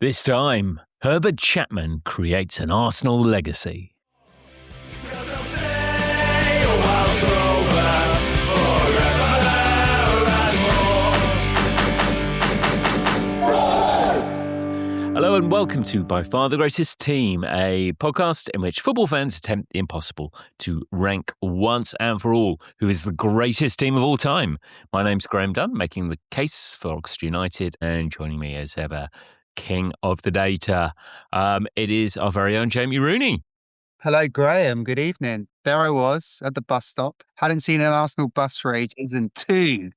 This time, Herbert Chapman creates an Arsenal legacy. Hello and welcome to By Far the Greatest Team, a podcast in which football fans attempt the impossible to rank once and for all who is the greatest team of all time. My name's Graham Dunn, making the case for Oxford United, and joining me as ever, King of the Data. It is our very own Jamie Rooney. Hello, Graham. Good evening. There I was at the bus stop. Hadn't seen an Arsenal bus for ages, and two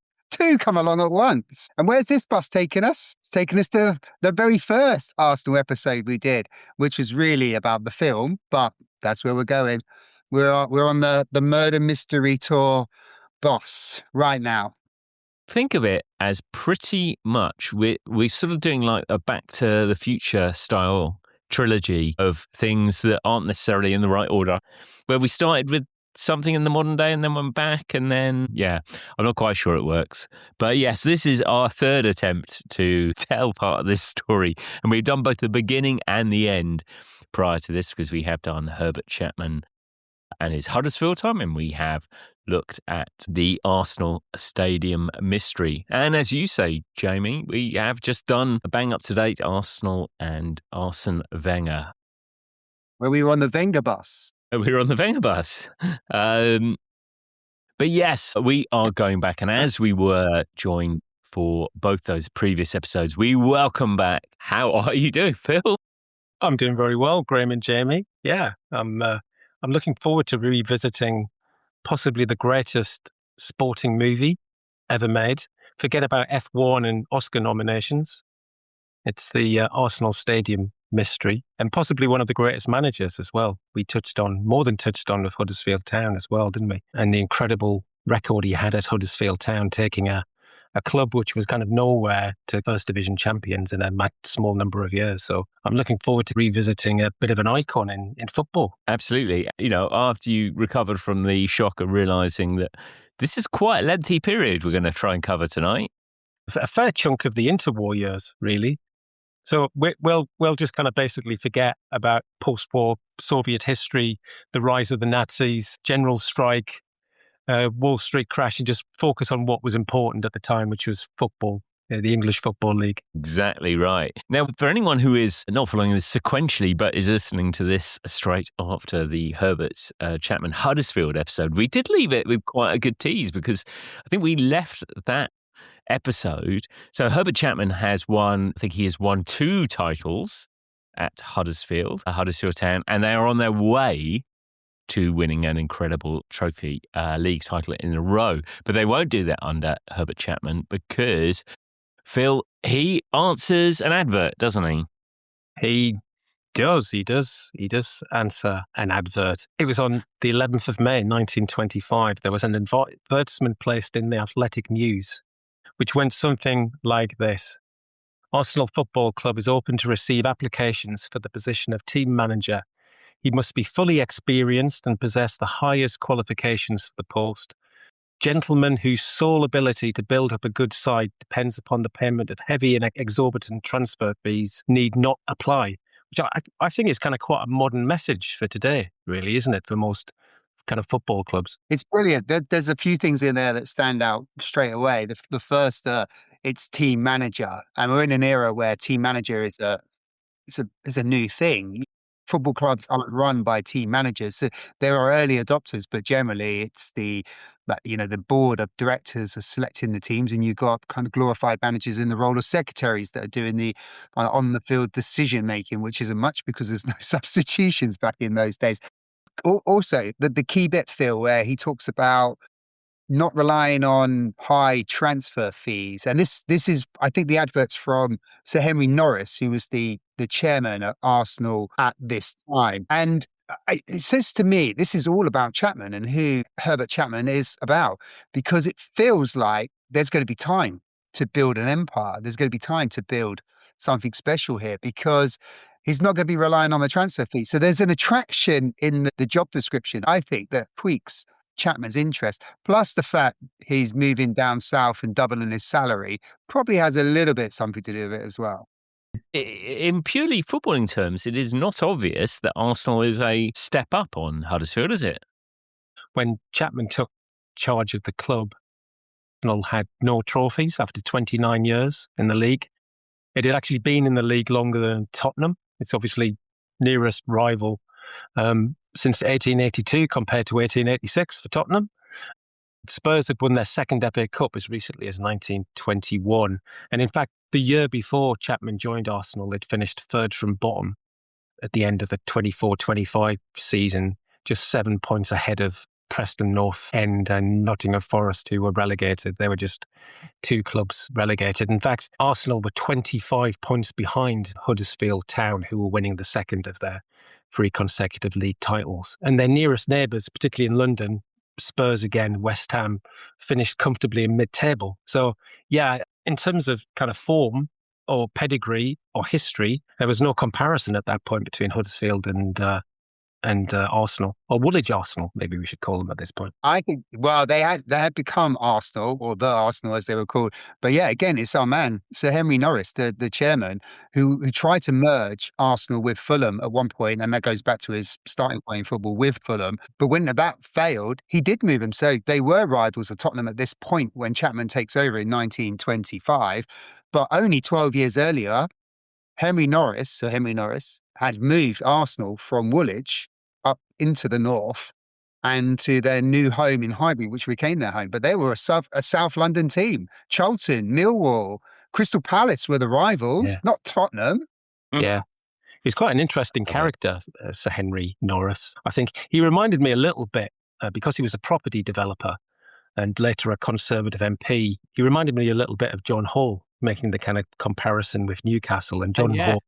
come along at once. And where's this bus taking us? It's taking us to the very first Arsenal episode we did, which was really about the film, but that's where we're going. We're on the murder mystery tour bus right now. Think of it as pretty much we're sort of doing like a Back to the Future style trilogy of things that aren't necessarily in the right order, where we started with something in the modern day and then went back, and then I'm not quite sure it works, but yes, this is our third attempt to tell part of this story, and we've done both the beginning and the end prior to this, because we have done Herbert Chapman and his Huddersfield time, and we have looked at the Arsenal Stadium mystery. And as you say, Jamie, we have just done a bang up to date Arsenal and Arsene Wenger, where we were on the Wenger bus. We were on the Wenger bus. But yes, we are going back. And as we were joined for both those previous episodes, we welcome back. How are you doing, Phil? I'm doing very well, Graham and Jamie. Yeah, I'm looking forward to revisiting possibly the greatest sporting movie ever made. Forget about F1 and Oscar nominations. It's the Arsenal Stadium mystery, and possibly one of the greatest managers as well. We more than touched on with Huddersfield Town as well, didn't we? And the incredible record he had at Huddersfield Town, taking a club which was kind of nowhere to First Division champions in a small number of years. So I'm looking forward to revisiting a bit of an icon in football. Absolutely. You know, after you recovered from the shock of realising that this is quite a lengthy period we're going to try and cover tonight. A fair chunk of the interwar years, really. So we'll just kind of basically forget about post-war Soviet history, the rise of the Nazis, general strike, Wall Street crash, and just focus on what was important at the time, which was football, the English Football League. Exactly right. Now, for anyone who is not following this sequentially, but is listening to this straight after the Herbert Chapman Huddersfield episode, we did leave it with quite a good tease, because I think we left that episode. So Herbert Chapman has won two titles at Huddersfield Town, and they are on their way to winning an incredible trophy league title in a row. But they won't do that under Herbert Chapman, because Phil, he answers an advert, doesn't he? He does answer an advert. It was on the 11th of May 1925. There was an advertisement placed in the Athletic News, which went something like this. Arsenal Football Club is open to receive applications for the position of team manager. He must be fully experienced and possess the highest qualifications for the post. Gentlemen whose sole ability to build up a good side depends upon the payment of heavy and exorbitant transfer fees need not apply. Which I think is kind of quite a modern message for today, really, isn't it, for most kind of football clubs? It's brilliant. There's a few things in there that stand out straight away. The first, it's team manager, and we're in an era where team manager is a new thing. Football clubs aren't run by team managers. So there are early adopters, but generally it's the board of directors are selecting the teams, and you've got kind of glorified managers in the role of secretaries that are doing the on the field decision making, which isn't much because there's no substitutions back in those days. Also, the key bit, Phil, where he talks about not relying on high transfer fees. And this is, I think the advert's from Sir Henry Norris, who was the chairman at Arsenal at this time. And it says to me, this is all about Chapman and who Herbert Chapman is about, because it feels like there's going to be time to build an empire. There's going to be time to build something special here, because he's not going to be relying on the transfer fee. So there's an attraction in the job description, I think, that tweaks Chapman's interest. Plus the fact he's moving down south and doubling his salary probably has a little bit something to do with it as well. in purely footballing terms, it is not obvious that Arsenal is a step up on Huddersfield, is it? When Chapman took charge of the club, Arsenal had no trophies after 29 years in the league. It had actually been in the league longer than Tottenham. It's obviously nearest rival since 1882 compared to 1886 for Tottenham. Spurs had won their second FA Cup as recently as 1921. And in fact, the year before Chapman joined Arsenal, they'd finished third from bottom at the end of the 24-25 season, just 7 points ahead of Preston North End and Nottingham Forest, who were relegated. They were just two clubs relegated. In fact, Arsenal were 25 points behind Huddersfield Town, who were winning the second of their 3 consecutive league titles. And their nearest neighbours, particularly in London, Spurs again, West Ham, finished comfortably in mid-table. So, yeah, in terms of kind of form or pedigree or history, there was no comparison at that point between Huddersfield and Arsenal, or Woolwich Arsenal, maybe we should call them at this point. I think, well, they had become Arsenal, or the Arsenal as they were called. But yeah, again, it's our man, Sir Henry Norris, the chairman, who tried to merge Arsenal with Fulham at one point, and that goes back to his starting point in football with Fulham. But when that failed, he did move them. So they were rivals of Tottenham at this point when Chapman takes over in 1925. But only 12 years earlier, Sir Henry Norris, had moved Arsenal from Woolwich up into the north and to their new home in Highbury, which became their home. But they were a South London team. Charlton, Millwall, Crystal Palace were the rivals, not Tottenham. Yeah. He's quite an interesting character, Sir Henry Norris. I think he reminded me a little bit, because he was a property developer and later a Conservative MP, he reminded me a little bit of John Hall, making the kind of comparison with Newcastle. And John Hall,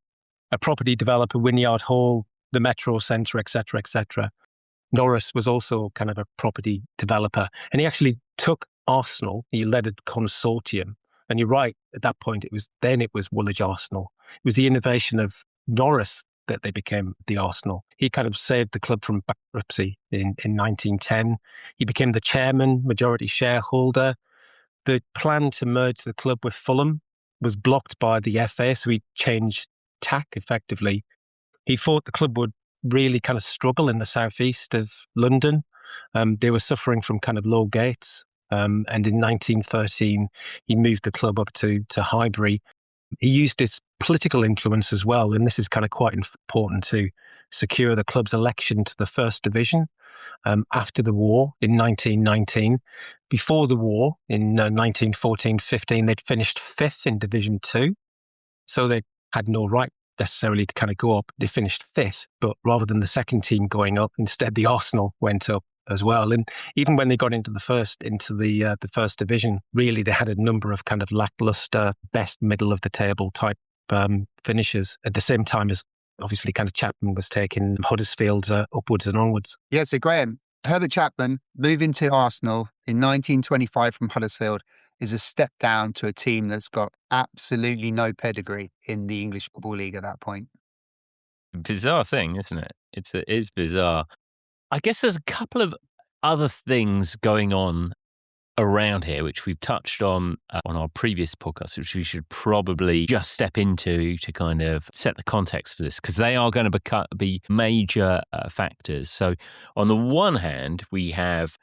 a property developer, Wynyard Hall, the Metro Centre, etc., etc. Norris was also kind of a property developer, and he actually took Arsenal. He led a consortium, and you're right. At that point, it was Woolwich Arsenal. It was the innovation of Norris that they became the Arsenal. He kind of saved the club from bankruptcy in 1910. He became the chairman, majority shareholder. The plan to merge the club with Fulham was blocked by the FA, so he changed tack effectively. He thought the club would really kind of struggle in the southeast of London. They were suffering from kind of low gates. And in 1913, he moved the club up to Highbury. He used his political influence as well, and this is kind of quite important to secure the club's election to the First Division after the war in 1919. Before the war, in 1914-15, they'd finished 5th in Division 2, so they had no right necessarily to kind of go up. They finished 5th, but rather than the second team going up, instead the Arsenal went up as well. And even when they got into the First Division, really they had a number of kind of lackluster, best middle of the table type finishes at the same time as obviously kind of Chapman was taking Huddersfield upwards and onwards. Yeah, so Graham, Herbert Chapman moving to Arsenal in 1925 from Huddersfield is a step down to a team that's got absolutely no pedigree in the English Football League at that point. Bizarre thing, isn't it? It is bizarre. I guess there's a couple of other things going on around here, which we've touched on our previous podcast, which we should probably just step into to kind of set the context for this, because they are going to be major factors. So on the one hand, we have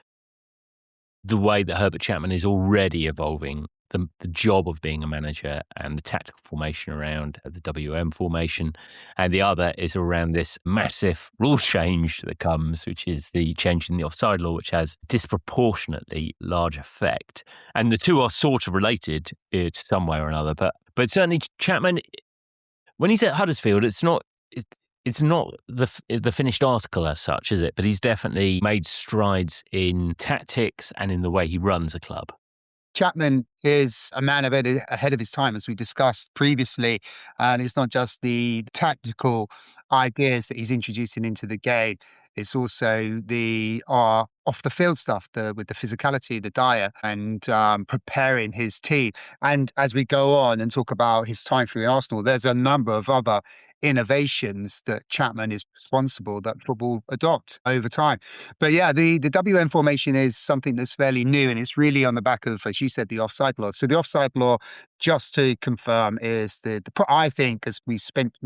the way that Herbert Chapman is already evolving the job of being a manager and the tactical formation around the WM formation. And the other is around this massive rule change that comes, which is the change in the offside law, which has disproportionately large effect. And the two are sort of related to some way or another. But certainly Chapman, when he's at Huddersfield, it's not the finished article as such, is it? But he's definitely made strides in tactics and in the way he runs a club. Chapman is a man ahead of his time, as we discussed previously. And it's not just the tactical ideas that he's introducing into the game. It's also the off-the-field stuff, with the physicality, the diet, and preparing his team. And as we go on and talk about his time through Arsenal, there's a number of other innovations that Chapman is responsible that football adopt over time. But yeah, the WM formation is something that's fairly new, and it's really on the back of, as you said, the offside law. So the offside law, just to confirm, is I think, as we spent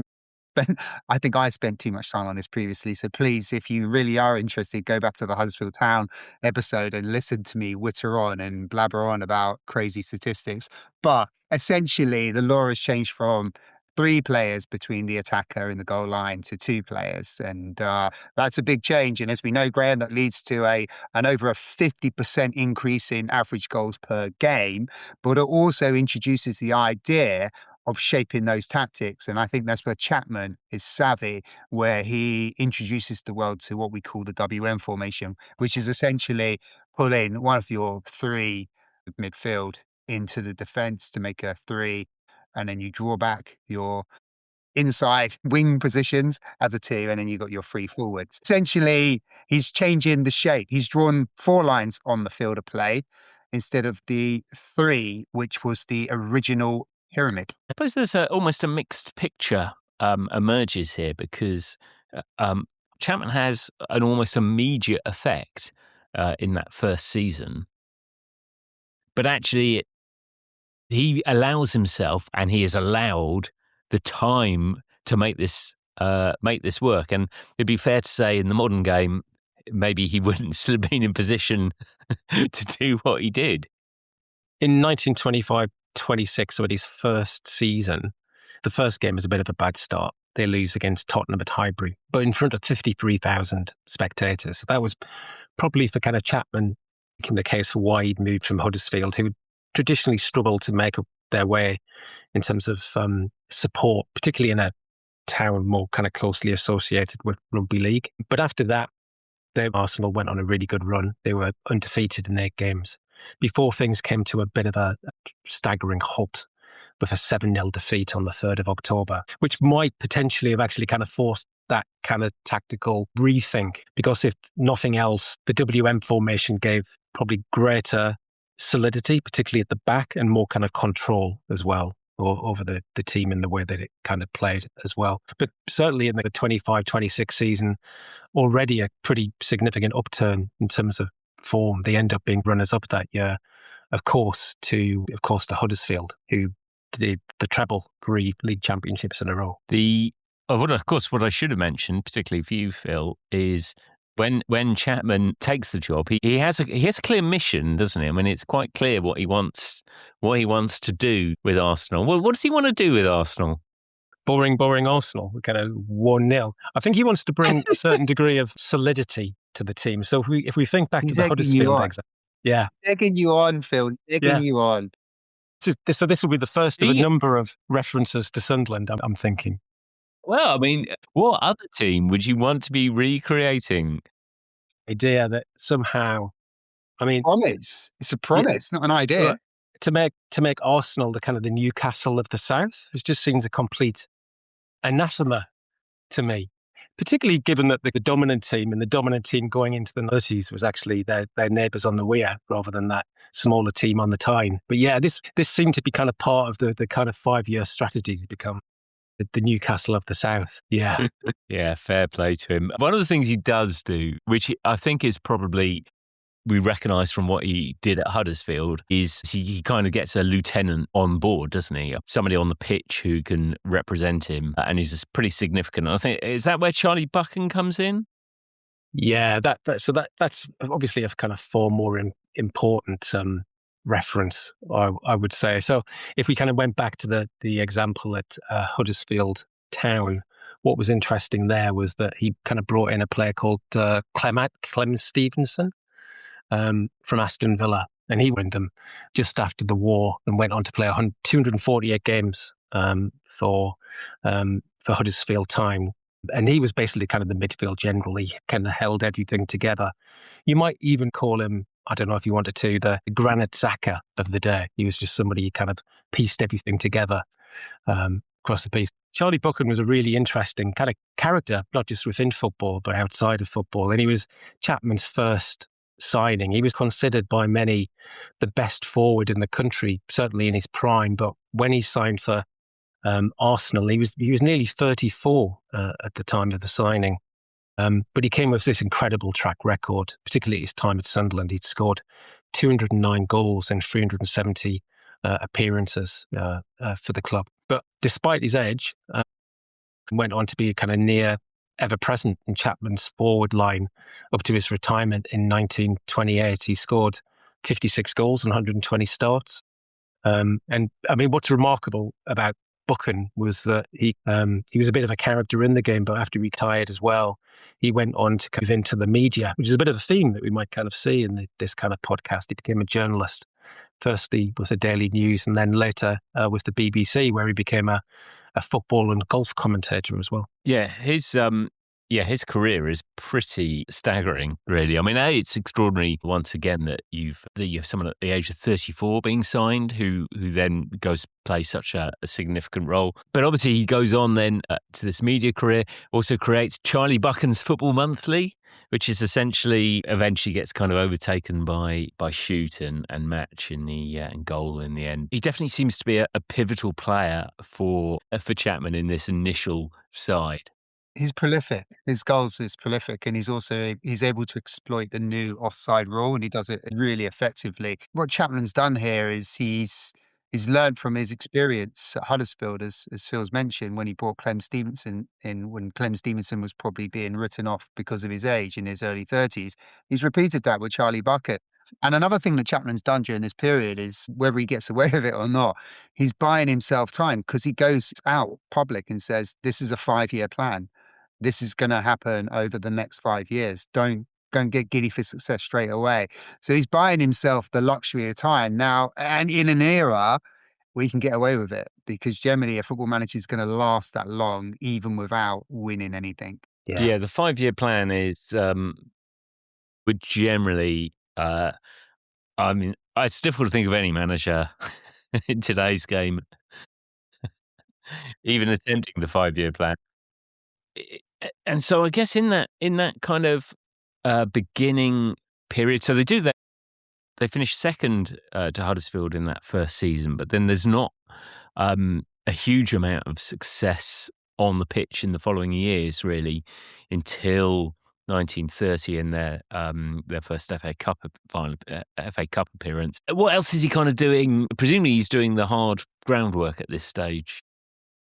I think I spent too much time on this previously. So please, if you really are interested, go back to the Huddersfield Town episode and listen to me witter on and blabber on about crazy statistics. But essentially, the law has changed from 3 players between the attacker and the goal line to 2 players. And that's a big change. And as we know, Graham, that leads to an over a 50% increase in average goals per game. But it also introduces the idea of shaping those tactics. And I think that's where Chapman is savvy, where he introduces the world to what we call the WM formation, which is essentially pulling one of your 3 midfield into the defense to make a 3, and then you draw back your inside wing positions as a 2, and then you got your 3 forwards. Essentially, he's changing the shape. He's drawn 4 lines on the field of play instead of the 3, which was the original pyramid. I suppose there's almost a mixed picture emerges here, because Chapman has an almost immediate effect in that first season. But actually, he allows himself, and he is allowed the time to make this work. And it'd be fair to say, in the modern game, maybe he wouldn't still have been in position to do what he did. In 1925-26, so at his first season, the first game was a bit of a bad start. They lose against Tottenham at Highbury, but in front of 53,000 spectators. So that was probably for kind of Chapman making the case for why he'd moved from Huddersfield, who would traditionally struggle to make up their way in terms of support, particularly in a town more kind of closely associated with rugby league. But after that, Arsenal went on a really good run. They were undefeated in 8 games before things came to a bit of a staggering halt with a 7-0 defeat on the 3rd of October, which might potentially have actually kind of forced that kind of tactical rethink, because if nothing else, the WM formation gave probably greater solidity, particularly at the back, and more kind of control as well over the team in the way that it kind of played as well. But certainly in the 25-26 season, already a pretty significant upturn in terms of form. They end up being runners-up that year, of course, to Huddersfield, who did the treble 3 league championships in a row. What I should have mentioned, particularly for you, Phil, is when Chapman takes the job, he has a clear mission, doesn't he? I mean, it's quite clear what he wants to do with Arsenal. Well, what does he want to do with Arsenal? Boring Arsenal, kind of 1-0. I think he wants to bring a certain degree of solidity to the team. So if we think back to the Huddersfield example, yeah, egging you on, Phil, you on. So this will be the first of a number of references to Sunderland, I'm thinking. Well, I mean, what other team would you want to be recreating? Idea that somehow, I mean, promise. It's a promise, not an idea. To make Arsenal the kind of the Newcastle of the South, it just seems a complete anathema to me. Particularly given that the dominant team going into the 90s was actually their neighbours on the Weir rather than that smaller team on the Tyne. But yeah, this seemed to be kind of part of the kind of 5-year strategy to become the Newcastle of the South. Yeah. Yeah, fair play to him. One of the things he does do, which I think is probably we recognise from what he did at Huddersfield, is he kind of gets a lieutenant on board, doesn't he? Somebody on the pitch who can represent him, and he's pretty significant. I think, is that where Charlie Buchan comes in? Yeah, that's obviously a kind of far more important reference, I would say. So if we kind of went back to the example at Huddersfield Town, what was interesting there was that he kind of brought in a player called Clem Stevenson from Aston Villa, and he went them just after the war and went on to play 248 games for Huddersfield Town. And he was basically kind of the midfield general. He kind of held everything together. You might even call him, I don't know if you wanted to, the Granit Xhaka of the day. He was just somebody who kind of pieced everything together across the piece. Charlie Buchan was a really interesting kind of character, not just within football, but outside of football. And he was Chapman's first signing. He was considered by many the best forward in the country, certainly in his prime. But when he signed for Arsenal. He was nearly 34 at the time of the signing. But he came with this incredible track record, particularly his time at Sunderland. He'd scored 209 goals in 370 appearances for the club. But despite his age, went on to be kind of near ever-present in Chapman's forward line up to his retirement in 1928. He scored 56 goals and 120 starts. And I mean, what's remarkable about Buchan was that he was a bit of a character in the game, but after he retired as well, he went on to move into the media, which is a bit of a theme that we might kind of see in this kind of podcast. He became a journalist, firstly with the Daily News, and then later with the BBC, where he became a football and golf commentator as well. Yeah, his career is pretty staggering, really. I mean, it's extraordinary once again that you have someone at the age of 34 being signed who then goes to play such a significant role. But obviously he goes on then to this media career, also creates Charlie Buchan's Football Monthly, which is eventually gets kind of overtaken by Shoot and Match in goal in the end. He definitely seems to be a pivotal player for Chapman in this initial side. He's prolific. His goals is prolific, and he's able to exploit the new offside rule, and he does it really effectively. What Chapman's done here is he's learned from his experience at Huddersfield, as Phil's mentioned, when he brought Clem Stevenson in, when Clem Stevenson was probably being written off because of his age in his early 30s. He's repeated that with Charlie Buchan. And another thing that Chapman's done during this period is, whether he gets away with it or not, he's buying himself time, because he goes out public and says, this is a 5-year plan. This is going to happen over the next 5 years. Don't get giddy for success straight away. So he's buying himself the luxury of time now. And in an era, we can get away with it, because generally a football manager is going to last that long, even without winning anything. Yeah, the 5-year plan is would generally. I mean, it's difficult to think of any manager in today's game even attempting the 5-year plan. And so I guess in that kind of beginning period, so they do that. They finish second to Huddersfield in that first season, but then there's not a huge amount of success on the pitch in the following years, really, until 1930 in their first FA Cup appearance. What else is he kind of doing? Presumably he's doing the hard groundwork at this stage.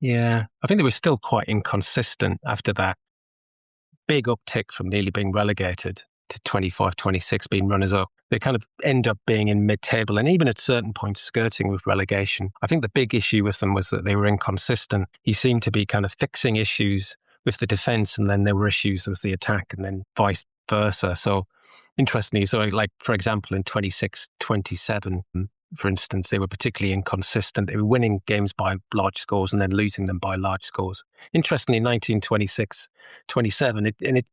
Yeah, I think they were still quite inconsistent after that big uptick from nearly being relegated to 25, 26 being runners-up. They kind of end up being in mid-table, and even at certain points skirting with relegation. I think the big issue with them was that they were inconsistent. He seemed to be kind of fixing issues with the defence, and then there were issues with the attack, and then vice versa. So interestingly, like for example, in 26-27, for instance, they were particularly inconsistent. They were winning games by large scores and then losing them by large scores. Interestingly, 1926-27,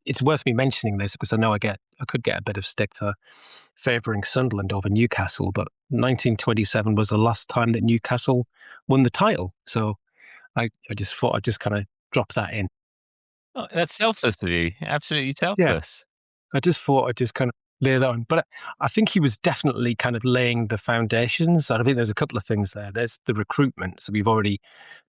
it's worth me mentioning this because I know I could get a bit of stick for favouring Sunderland over Newcastle, but 1927 was the last time that Newcastle won the title. So I just thought I'd just kind of drop that in. Oh, that's selfless of you. Absolutely selfless. Yeah. I just thought I'd just kind of lay that on. But I think he was definitely kind of laying the foundations. And I think there's a couple of things there. There's the recruitment. So we've already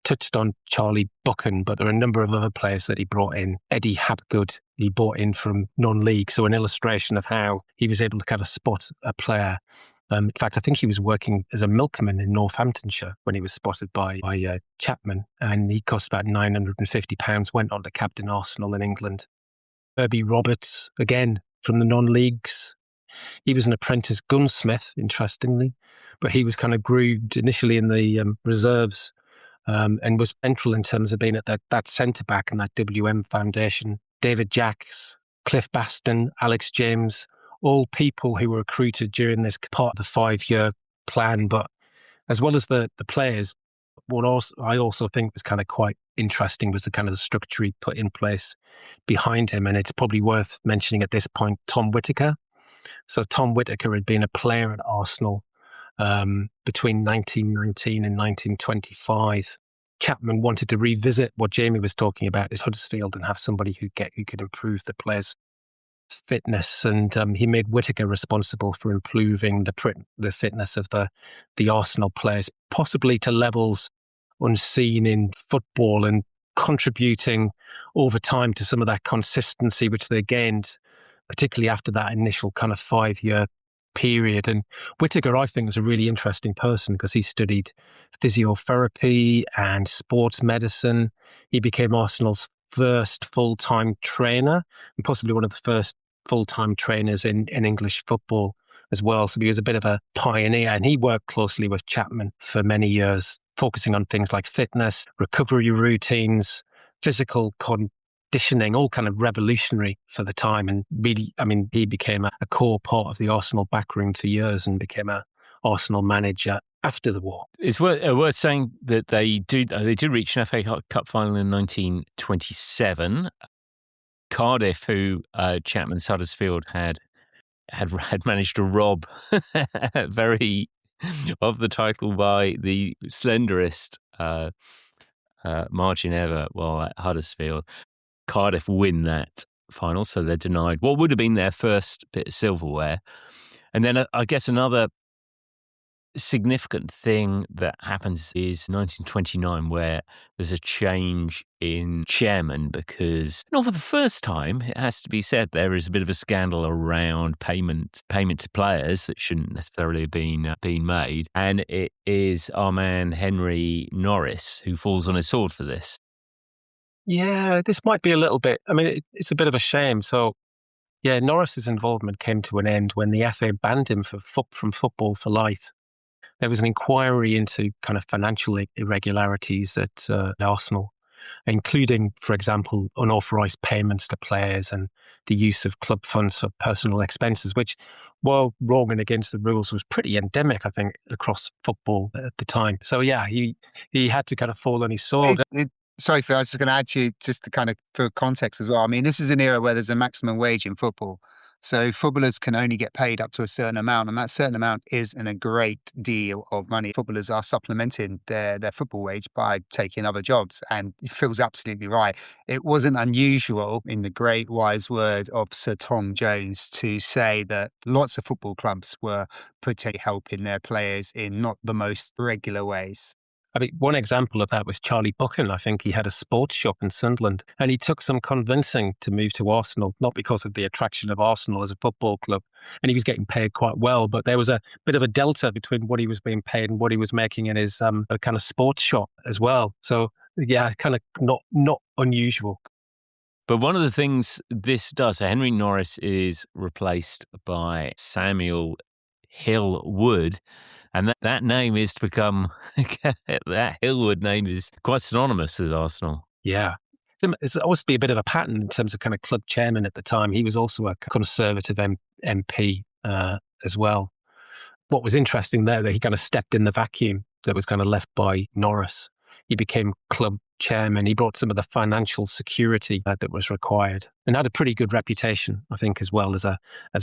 touched on Charlie Buchan, but there are a number of other players that he brought in. Eddie Hapgood, he brought in from non-league. So an illustration of how he was able to kind of spot a player. In fact, I think he was working as a milkman in Northamptonshire when he was spotted by Chapman, and he cost about £950, went on to captain Arsenal in England. Herbie Roberts, again, from the non-leagues. He was an apprentice gunsmith, interestingly, but he was kind of grooved initially in the reserves and was central in terms of being at that centre-back and that WM foundation. David Jacks, Cliff Baston, Alex James, all people who were recruited during this part of the 5-year plan. But as well as the players, I also think was kind of quite interesting was the kind of the structure he put in place behind him. And it's probably worth mentioning at this point, Tom Whittaker. So Tom Whittaker had been a player at Arsenal between 1919 and 1925. Chapman wanted to revisit what Jamie was talking about at Huddersfield and have somebody who could improve the players' fitness, and he made Whittaker responsible for improving the fitness of the Arsenal players, possibly to levels unseen in football and contributing over time to some of that consistency which they gained, particularly after that initial kind of 5-year period. And Whittaker, I think, was a really interesting person because he studied physiotherapy and sports medicine. He became Arsenal's first full-time trainer and possibly one of the first full-time trainers in English football as well. So he was a bit of a pioneer, and he worked closely with Chapman for many years, focusing on things like fitness, recovery routines, physical conditioning, all kind of revolutionary for the time. And really, I mean, he became a core part of the Arsenal backroom for years and became a Arsenal manager after the war. It's worth saying that they did reach an FA Cup final in 1927. Cardiff, who Chapman's Huddersfield had managed to rob very of the title by the slenderest margin ever while at Huddersfield. Cardiff win that final, so they're denied what would have been their first bit of silverware. And then I guess another significant thing that happens is 1929, where there's a change in chairman because, not for the first time, it has to be said, there is a bit of a scandal around payment to players that shouldn't necessarily have been made, and it is our man Henry Norris who falls on his sword for this. Yeah, this might be a little bit, I mean, it's a bit of a shame. So, yeah, Norris's involvement came to an end when the FA banned him from football for life. There was an inquiry into kind of financial irregularities at Arsenal, including, for example, unauthorised payments to players and the use of club funds for personal expenses, which, while wrong and against the rules, was pretty endemic, I think, across football at the time. So, yeah, he had to kind of fall on his sword. Sorry, Phil, I was just going to add to you just to kind of for context as well. I mean, this is an era where there's a maximum wage in football. So footballers can only get paid up to a certain amount, and that certain amount isn't a great deal of money. Footballers are supplementing their football wage by taking other jobs, and Phil's absolutely right. It wasn't unusual, in the great wise word of Sir Tom Jones, to say that lots of football clubs were putting help in their players in not the most regular ways. I mean, one example of that was Charlie Buchan. I think he had a sports shop in Sunderland, and he took some convincing to move to Arsenal, not because of the attraction of Arsenal as a football club, and he was getting paid quite well, but there was a bit of a delta between what he was being paid and what he was making in his kind of sports shop as well. So, yeah, kind of not unusual. But one of the things this does, Henry Norris is replaced by Samuel Hill Wood. And that name is to become, that Hillwood name is quite synonymous with Arsenal. Yeah. It's always be a bit of a pattern in terms of kind of club chairman at the time. He was also a Conservative MP as well. What was interesting there, that he kind of stepped in the vacuum that was kind of left by Norris. He became club chairman. He brought some of the financial security that was required and had a pretty good reputation, I think, as well as a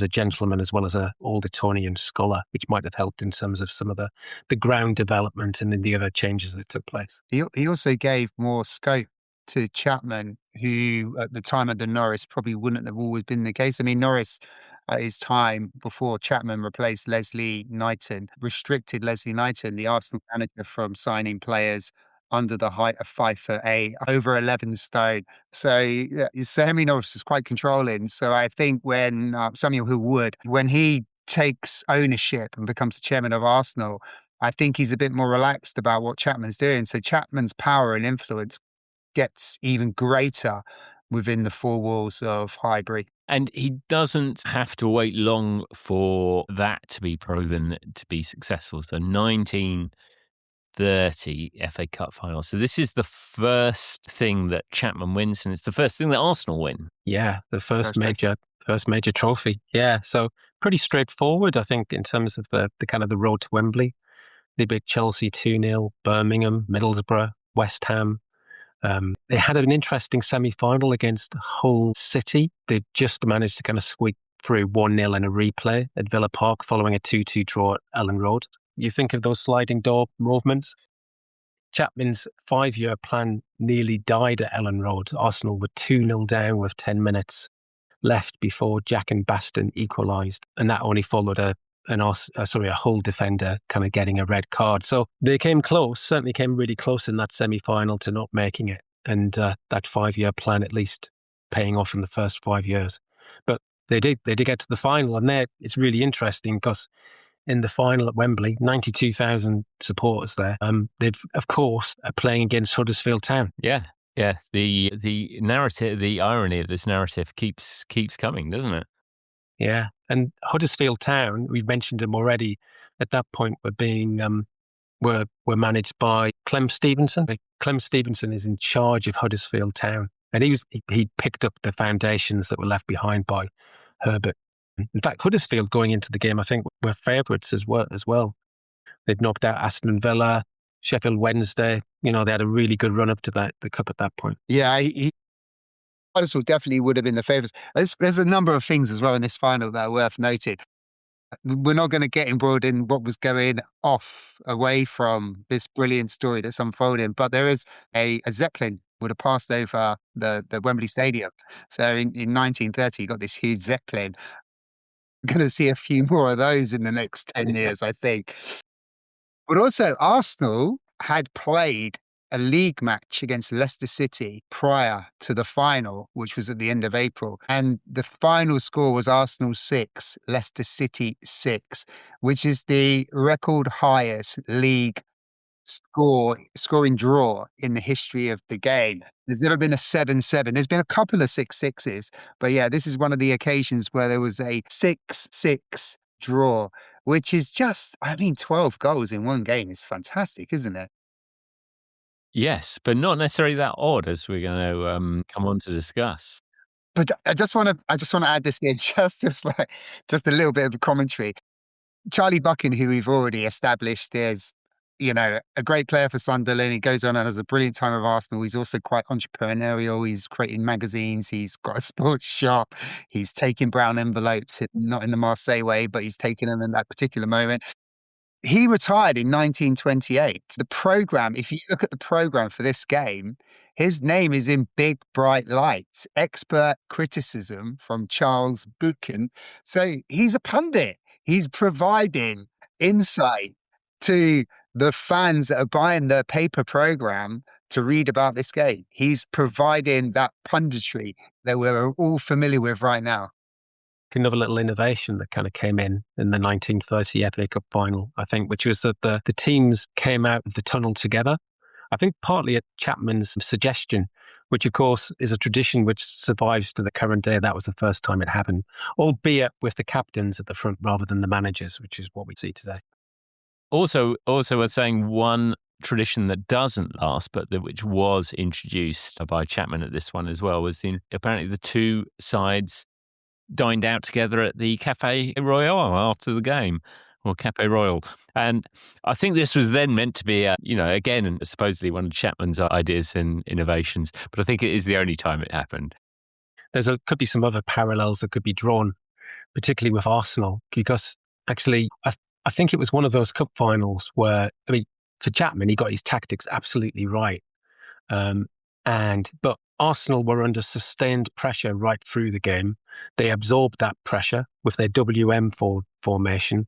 gentleman, as well as a Aldertonian scholar, which might have helped in terms of some of the ground development and in the other changes that took place. He also gave more scope to Chapman, who at the time of the Norris probably wouldn't have always been the case. I mean, Norris at his time, before Chapman replaced Leslie Knighton, restricted Leslie Knighton, the Arsenal manager, from signing players under the height of 5'8", over 11 stone. So Henry Norris is quite controlling. So I think when Samuel Hill Wood, when he takes ownership and becomes the chairman of Arsenal, I think he's a bit more relaxed about what Chapman's doing. So Chapman's power and influence gets even greater within the four walls of Highbury. And he doesn't have to wait long for that to be proven to be successful. So 1930 FA Cup final. So this is the first thing that Chapman wins, and it's the first thing that Arsenal win. Yeah, the first major trophy. Yeah, so pretty straightforward, I think, in terms of the kind of the road to Wembley. They beat Chelsea 2-0, Birmingham, Middlesbrough, West Ham. They had an interesting semi-final against Hull City. They just managed to kind of squeak through 1-0 in a replay at Villa Park following a 2-2 draw at Ellen Road. You think of those sliding door movements. Chapman's 5-year plan nearly died at Ellen Road. Arsenal were 2-0 down with 10 minutes left before Jack and Baston equalised. And that only followed a a Hull defender kind of getting a red card. So they came close, certainly came really close in that semi-final to not making it. And that 5-year plan at least paying off in the first 5 years. But they did get to the final, and there it's really interesting because in the final at Wembley, 92,000 supporters there. They've, of course, are playing against Huddersfield Town. Yeah. The narrative, the irony of this narrative keeps coming, doesn't it? Yeah, and Huddersfield Town, we've mentioned them already. At that point, were managed by Clem Stevenson. Clem Stevenson is in charge of Huddersfield Town, and he picked up the foundations that were left behind by Herbert. In fact, Huddersfield going into the game, I think, were favourites as well. They'd knocked out Aston Villa, Sheffield Wednesday. They had a really good run up to the cup at that point. Yeah, Huddersfield definitely would have been the favourites. There's a number of things as well in this final that are worth noting. We're not going to get embroiled in what was going away from this brilliant story that's unfolding, but there is a Zeppelin would have passed over the Wembley Stadium. So in 1930, you got this huge Zeppelin. Going to see a few more of those in the next 10 years, I think. But also, Arsenal had played a league match against Leicester City prior to the final, which was at the end of April. And the final score was Arsenal 6, Leicester City 6, which is the record highest league scoring draw in the history of the game. There's never been a 7-7. There's been a couple of 6-6s, but yeah, this is one of the occasions where there was a 6-6 draw, which is 12 goals in one game is fantastic, isn't it? Yes, but not necessarily that odd, as we're going to come on to discuss. But I just want to add this in, just a little bit of a commentary. Charlie Buchan, who we've already established is, a great player for Sunderland. He goes on and has a brilliant time with Arsenal. He's also quite entrepreneurial. He's creating magazines. He's got a sports shop. He's taking brown envelopes, not in the Marseille way, but he's taking them in that particular moment. He retired in 1928. The program, if you look at the program for this game, his name is in big, bright lights. Expert criticism from Charles Buchan. So he's a pundit. He's providing insight to the fans that are buying the paper program to read about this game. He's providing that punditry that we're all familiar with right now. Another little innovation that kind of came in the 1930 FA Cup final, I think, which was that the teams came out of the tunnel together. I think partly at Chapman's suggestion, which of course is a tradition which survives to the current day. That was the first time it happened, albeit with the captains at the front rather than the managers, which is what we see today. Also worth saying, one tradition that doesn't last, but which was introduced by Chapman at this one as well, was apparently the two sides dined out together at the Café Royal after the game, or Café Royal. And I think this was then meant to be, again, supposedly one of Chapman's ideas and innovations, but I think it is the only time it happened. Could be some other parallels that could be drawn, particularly with Arsenal, because actually I think it was one of those cup finals where, for Chapman, he got his tactics absolutely right. But Arsenal were under sustained pressure right through the game. They absorbed that pressure with their WM formation,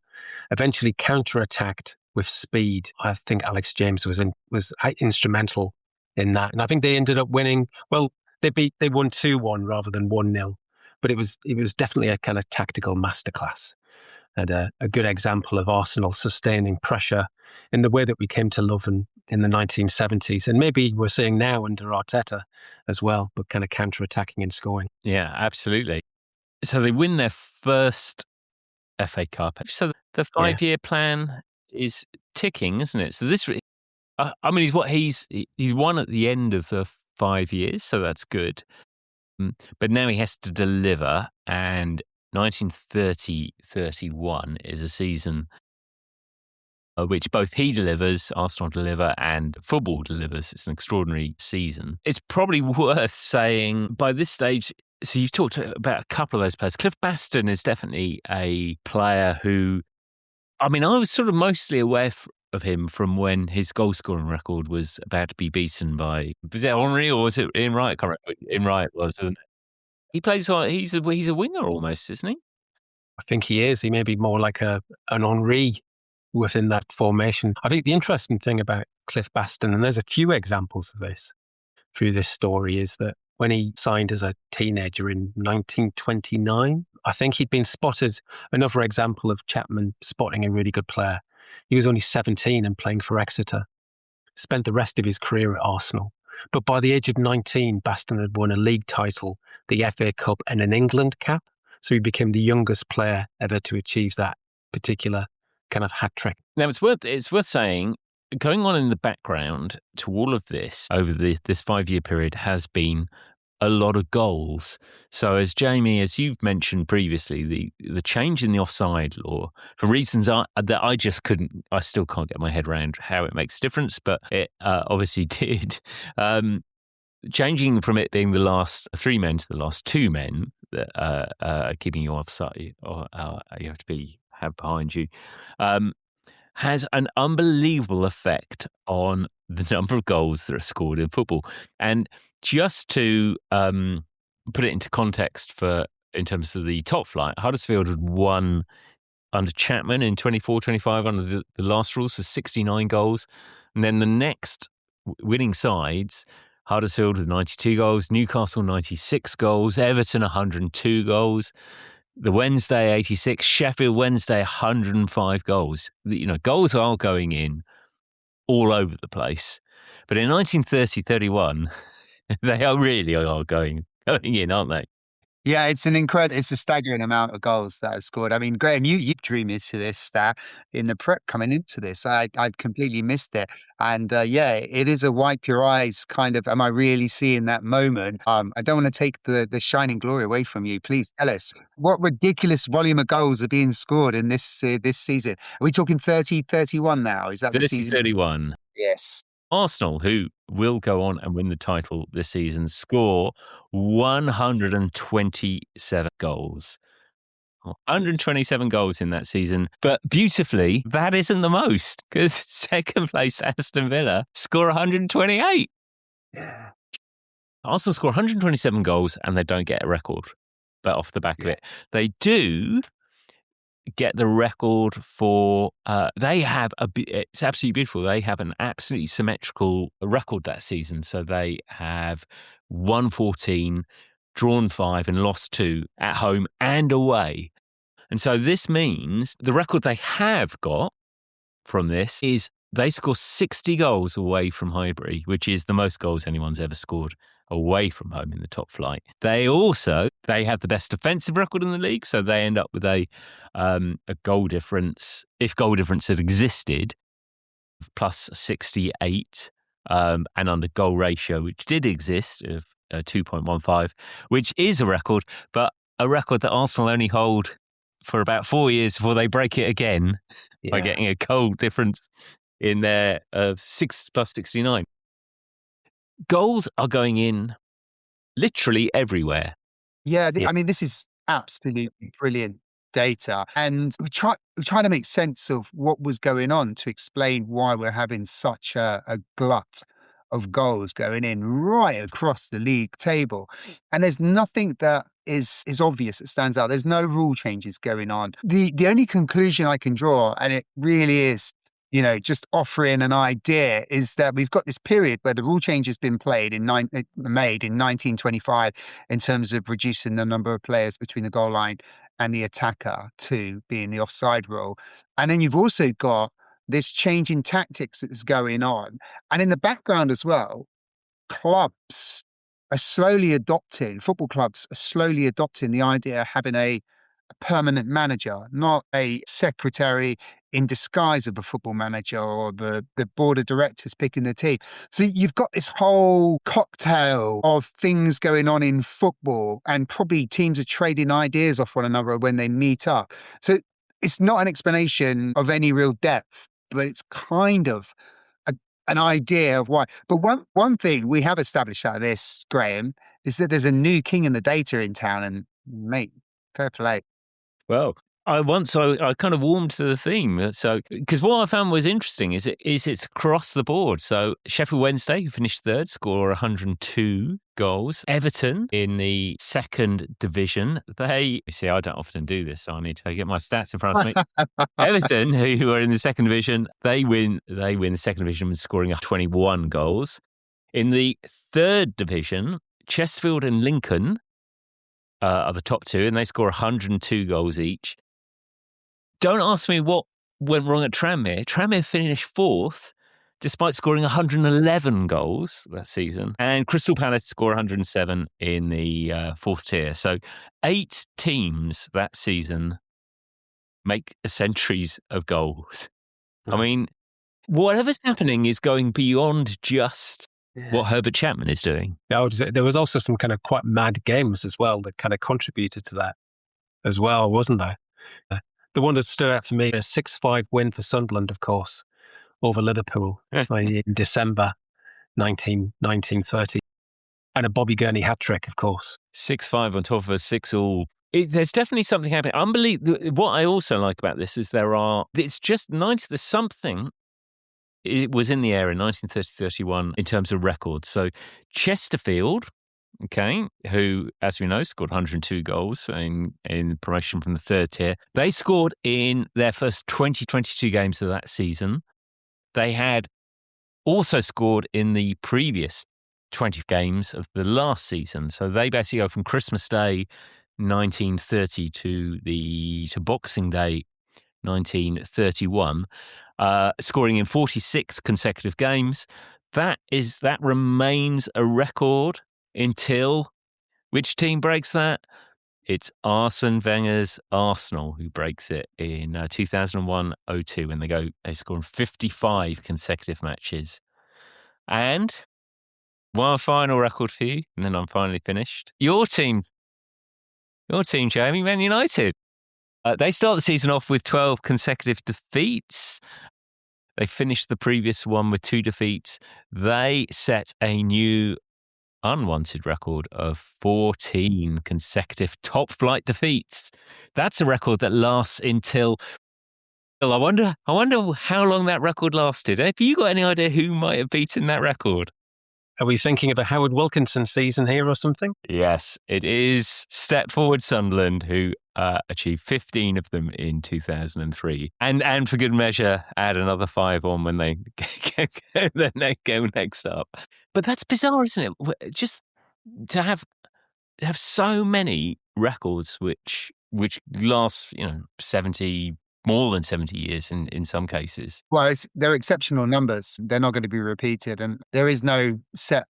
eventually counterattacked with speed. I think Alex James was instrumental in that. And I think they ended up winning. Well, they won 2-1 rather than 1-0. But it was definitely a kind of tactical masterclass. And a good example of Arsenal sustaining pressure in the way that we came to love in the 1970s. And maybe we're seeing now under Arteta as well, but kind of counter-attacking and scoring. Yeah, absolutely. So they win their first FA Cup. So the 5-year plan is ticking, isn't it? So this, he's won at the end of the 5 years, so that's good. But now he has to deliver, and 1930-31 is a season which both he delivers, Arsenal deliver, and football delivers. It's an extraordinary season. It's probably worth saying by this stage, so you've talked about a couple of those players. Cliff Baston is definitely a player who, I was sort of mostly aware of him from when his goal-scoring record was about to be beaten by, was it Henry or was it Ian Wright? I can't remember. Ian Wright was, isn't it? He plays, he's a winger almost, isn't he? I think he is. He may be more like an Henri within that formation. I think the interesting thing about Cliff Baston, and there's a few examples of this through this story, is that when he signed as a teenager in 1929, I think he'd been spotted, another example of Chapman spotting a really good player. He was only 17 and playing for Exeter, spent the rest of his career at Arsenal. But by the age of 19, Baston had won a league title, the FA Cup, and an England cap. So he became the youngest player ever to achieve that particular kind of hat trick. Now, it's worth saying, going on in the background to all of this over this 5-year period has been a lot of goals. So as Jamie, as you've mentioned previously, the change in the offside law, for reasons that I still can't get my head around how it makes a difference, but it obviously did. Changing from it being the last 3 men to the last 2 men that are keeping you offside, or you have to have behind you, has an unbelievable effect on the number of goals that are scored in football. And just to put it into context in terms of the top flight, Huddersfield had won under Chapman in 24-25 under the last rules for 69 goals. And then the next winning sides, Huddersfield with 92 goals, Newcastle 96 goals, Everton 102 goals, the Wednesday 86, Sheffield Wednesday 105 goals. Goals are going in all over the place. But in 1930-31, they really are going in, aren't they? Yeah, it's a staggering amount of goals that are scored. I mean, Graham, you drew me to this stat in the prep coming into this. I'd completely missed it. And it is a wipe your eyes kind of, am I really seeing that moment? I don't want to take the shining glory away from you. Please tell us, what ridiculous volume of goals are being scored in this season? Are we talking 30-31 now? Is that the season? 30-31. Yes. Arsenal, who will go on and win the title this season, score 127 goals. 127 goals in that season. But beautifully, that isn't the most, because second place Aston Villa score 128. Yeah. Arsenal score 127 goals and they don't get a record. But off the back of it, they do get the record for it's absolutely beautiful. They have an absolutely symmetrical record that season. So they have won 14, drawn 5 and lost 2 at home and away. And so this means the record they have got from this is they score 60 goals away from Highbury, which is the most goals anyone's ever scored away from home in the top flight. They have the best defensive record in the league, so they end up with a goal difference, if goal difference had existed, plus 68, and under goal ratio, which did exist, of 2.15, which is a record, but a record that Arsenal only hold for about 4 years before they break it again by getting a goal difference in there of 6 plus 69. Goals are going in literally everywhere. Yeah, I mean, this is absolutely brilliant data. And we're trying to make sense of what was going on to explain why we're having such a glut of goals going in right across the league table. And there's nothing that is obvious that stands out. There's no rule changes going on. The only conclusion I can draw, and it really is, just offering an idea, is that we've got this period where the rule change has been made in 1925 in terms of reducing the number of players between the goal line and the attacker to being the offside rule. And then you've also got this change in tactics that's going on. And in the background as well, football clubs are slowly adopting the idea of having a permanent manager, not a secretary in disguise of a football manager or the board of directors picking the team. So you've got this whole cocktail of things going on in football, and probably teams are trading ideas off one another when they meet up. So it's not an explanation of any real depth, but it's kind of an idea of why. But one thing we have established out of this, Graham, is that there's a new king in the data in town, and mate, fair play. Well, I kind of warmed to the theme. So, because what I found was interesting is it's across the board. So Sheffield Wednesday, who finished third, score 102 goals. Everton in the second division, I don't often do this, so I need to get my stats in front of me. Everton, who are in the second division, they win the second division scoring 21 goals. In the third division, Chesterfield and Lincoln are the top two, and they score 102 goals each. Don't ask me what went wrong at Tranmere. Tranmere finished fourth, despite scoring 111 goals that season. And Crystal Palace score 107 in the fourth tier. So 8 teams that season make centuries of goals. Yeah. I mean, whatever's happening is going beyond just what Herbert Chapman is doing. There was also some kind of quite mad games as well that kind of contributed to that as well, wasn't there? The one that stood out for me, a 6-5 win for Sunderland, of course, over Liverpool in December 1930. And a Bobby Gurney hat-trick, of course. 6-5 on top of a 6-all. There's definitely something happening. What I also like about this is it's just 90, there's something. It was in the air in 1930-31 in terms of records. So Chesterfield, who, as we know, scored 102 goals in promotion from the third tier. They scored in their first 22 games of that season. They had also scored in the previous 20 games of the last season. So they basically go from Christmas Day 1930 to Boxing Day 1931, scoring in 46 consecutive games. That remains a record until which team breaks that? It's Arsene Wenger's Arsenal who breaks it in 2001-02 when they score in 55 consecutive matches. And one final record for you, and then I'm finally finished. Your team, Jamie, Man United. They start the season off with 12 consecutive defeats. They finished the previous one with 2 defeats. They set a new unwanted record of 14 consecutive top-flight defeats. That's a record that lasts until... I wonder how long that record lasted. Have you got any idea who might have beaten that record? Are we thinking of a Howard Wilkinson season here or something? Yes, it is Step Forward Sunderland, who achieved 15 of them in 2003. And for good measure, add another 5 on when they go next up. But that's bizarre, isn't it? Just to have so many records which last, 70, more than 70 years in some cases. Well, they're exceptional numbers. They're not going to be repeated. And there is no set,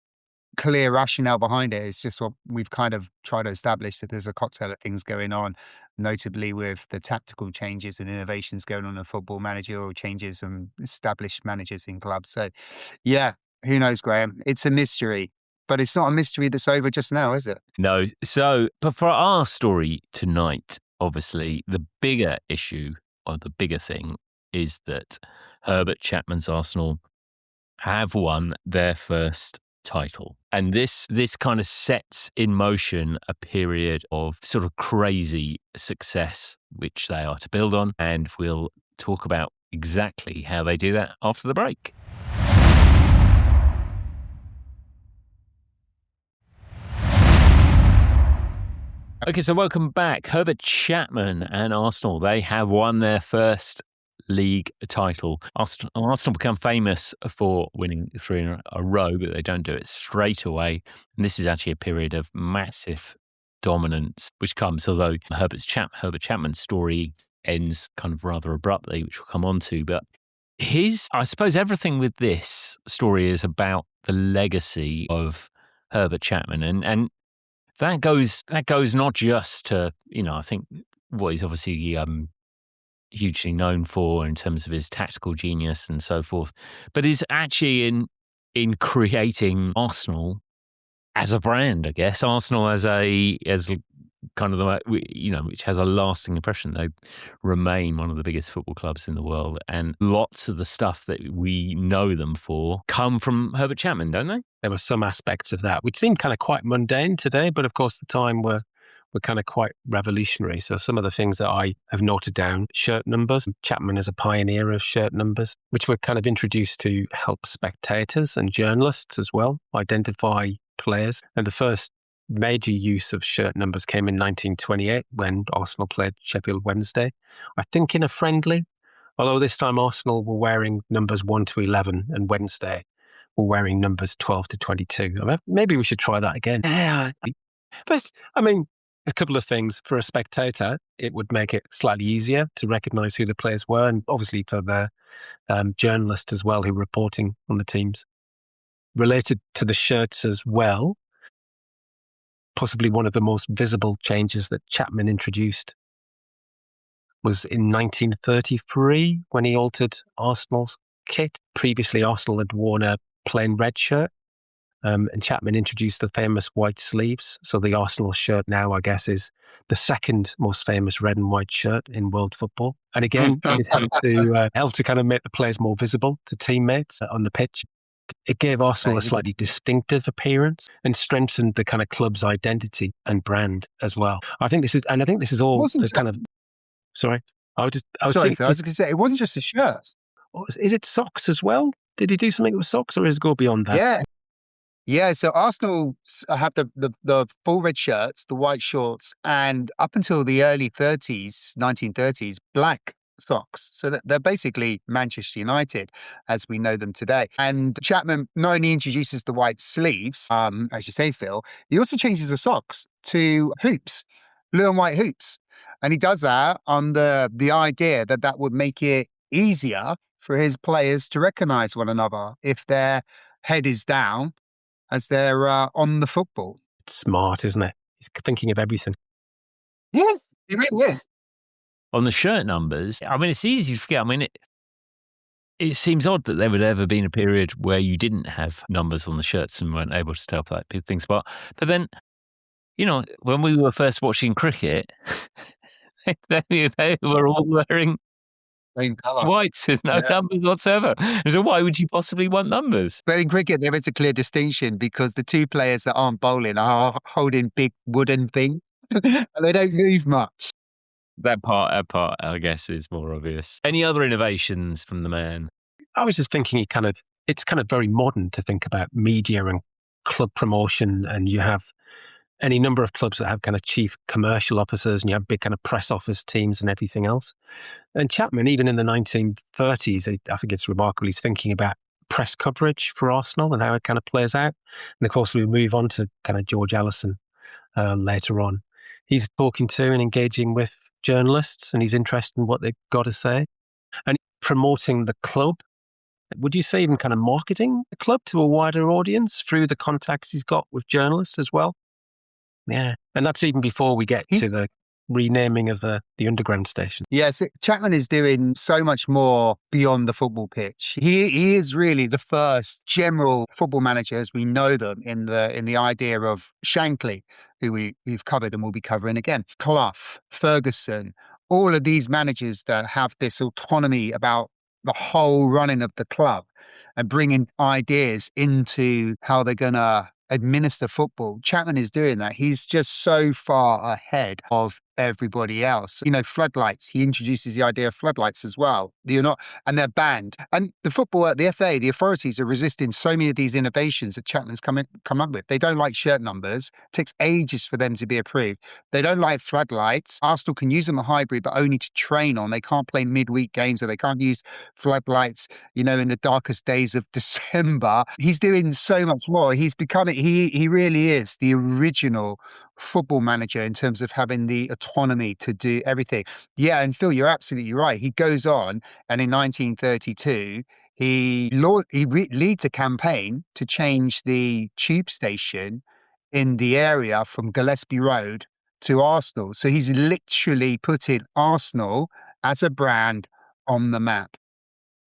clear rationale behind it. It's just what we've kind of tried to establish, that there's a cocktail of things going on, notably with the tactical changes and innovations going on in football, managerial changes and established managers in clubs. So, yeah, who knows, Graham? It's a mystery. But it's not a mystery that's over just now, is it? No. So, but for our story tonight, obviously, the bigger issue, or the bigger thing, is that Herbert Chapman's Arsenal have won their first title. And this kind of sets in motion a period of sort of crazy success, which they are to build on. And we'll talk about exactly how they do that after the break. Okay, so welcome back. Herbert Chapman and Arsenal, they have won their first league title. Arsenal become famous for winning 3 in a row, but they don't do it straight away. And this is actually a period of massive dominance, which comes, although Herbert Chapman's story ends kind of rather abruptly, which we'll come on to. But I suppose everything with this story is about the legacy of Herbert Chapman. And that goes not just to, I think what he's obviously hugely known for in terms of his tactical genius and so forth, but is actually in creating Arsenal as a brand, I guess. Arsenal as kind of the, which has a lasting impression. They remain one of the biggest football clubs in the world, and lots of the stuff that we know them for come from Herbert Chapman, don't they? There were some aspects of that which seemed kind of quite mundane today, but of course the time were were kind of quite revolutionary. So some of the things that I have noted down, shirt numbers. Chapman is a pioneer of shirt numbers, which were kind of introduced to help spectators and journalists as well identify players. And the first major use of shirt numbers came in 1928 when Arsenal played Sheffield Wednesday, I think in a friendly, although this time Arsenal were wearing numbers 1 to 11 and Wednesday were wearing numbers 12 to 22. I mean, maybe we should try that again. Yeah. But, I mean, a couple of things. For a spectator, it would make it slightly easier to recognise who the players were, and obviously for the journalists as well who were reporting on the teams. Related to the shirts as well, possibly one of the most visible changes that Chapman introduced was in 1933 when he altered Arsenal's kit. Previously, Arsenal had worn a plain red shirt, and Chapman introduced the famous white sleeves. So the Arsenal shirt now, I guess, is the second most famous red and white shirt in world football. And again, it helped to kind of make the players more visible to teammates on the pitch. It gave Arsenal a slightly distinctive appearance and strengthened the kind of club's identity and brand as well. I think this is all the kind of. Sorry, I was going to say it wasn't just the shirts. Is it socks as well? Did he do something with socks, or is it go beyond that? Yeah. So Arsenal have the full red shirts, the white shorts, and up until the early 1930s, black socks. So that they're basically Manchester United as we know them today. And Chapman not only introduces the white sleeves, as you say, Phil, he also changes the socks to hoops, blue and white hoops. And he does that on the idea that would make it easier for his players to recognise one another if their head is down as they're on the football. It's smart, isn't it? He's thinking of everything. Yes, it really is. On the shirt numbers, I mean, it's easy to forget. I mean, it seems odd that there would ever been a period where you didn't have numbers on the shirts and weren't able to tell things apart. But then, you know, when we were first watching cricket, they were all wearing whites with no numbers whatsoever. So why would you possibly want numbers? But in cricket, there is a clear distinction because the two players that aren't bowling are holding big wooden things and they don't move much. That part, I guess, is more obvious. Any other innovations from the man? I was just thinking it's kind of very modern to think about media and club promotion, and you have any number of clubs that have kind of chief commercial officers and you have big kind of press office teams and everything else. And Chapman, even in the 1930s, I think it's remarkable, he's thinking about press coverage for Arsenal and how it kind of plays out. And of course, we move on to kind of George Allison later on. He's talking to and engaging with journalists and he's interested in what they've got to say. And promoting the club. Would you say even kind of marketing the club to a wider audience through the contacts he's got with journalists as well? Yeah. And that's even before we get to the renaming of the underground station. Yes, Chapman is doing so much more beyond the football pitch. He is really the first general football manager as we know them in the idea of Shankly, who we've covered and will be covering again. Clough, Ferguson, all of these managers that have this autonomy about the whole running of the club and bringing ideas into how they're going to administer football. Chapman is doing that. He's just so far ahead of everybody else. You know, floodlights. He introduces the idea of floodlights as well. And they're banned. And the football, the FA, the authorities are resisting so many of these innovations that Chapman's come up with. They don't like shirt numbers. It takes ages for them to be approved. They don't like floodlights. Arsenal can use them at Highbury, but only to train on. They can't play midweek games, or they can't use floodlights, you know, in the darkest days of December. He's doing so much more. He's becoming, he really is the original football manager in terms of having the autonomy to do everything. Yeah, and Phil, you're absolutely right. He goes on, and in 1932, he leads a campaign to change the tube station in the area from Gillespie Road to Arsenal. So he's literally putting Arsenal as a brand on the map.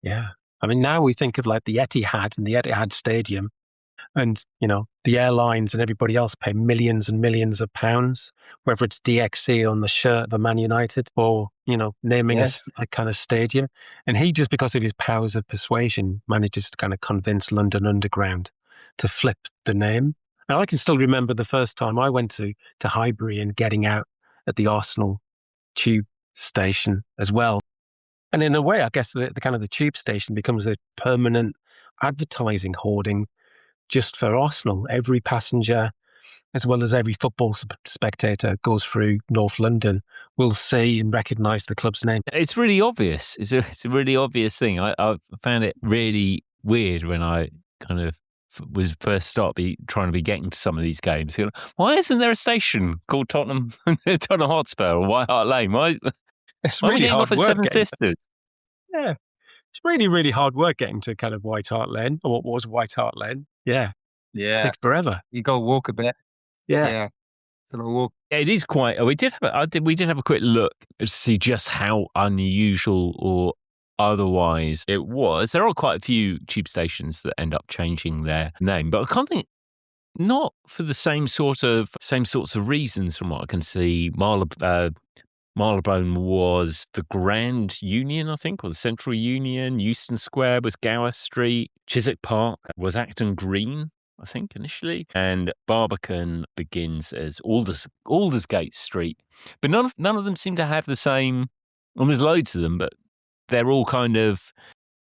Yeah. I mean, now we think of like the Etihad and the Etihad Stadium. And, you know, the airlines and everybody else pay millions and millions of pounds, whether it's DXC on the shirt of a Man United or, you know, naming a kind of stadium. And he, just because of his powers of persuasion, manages to kind of convince London Underground to flip the name. And I can still remember the first time I went to Highbury and getting out at the Arsenal tube station as well. And in a way, I guess the kind of the tube station becomes a permanent advertising hoarding just for Arsenal. Every passenger, as well as every football spectator, goes through North London will see and recognise the club's name. It's really obvious. It's a really obvious thing. I found it really weird when I kind of was first trying to be getting to some of these games. Why isn't there a station called Tottenham Hotspur or White Hart Lane? Why really hard work. Seven Sisters? Yeah, it's really, really hard work getting to kind of White Hart Lane, or what was White Hart Lane. Yeah. It takes forever. You got to walk a bit. Yeah. It's a little walk. It is quite. We did have a quick look to see just how unusual or otherwise it was. There are quite a few tube stations that end up changing their name, but I can't think. Not for the same sorts of reasons, from what I can see. Marylebone was the Grand Union, I think, or the Central Union. Euston Square was Gower Street. Chiswick Park was Acton Green, I think, initially. And Barbican begins as Aldersgate Street. But none of them seem to have the same. Well, there's loads of them, but they're all kind of,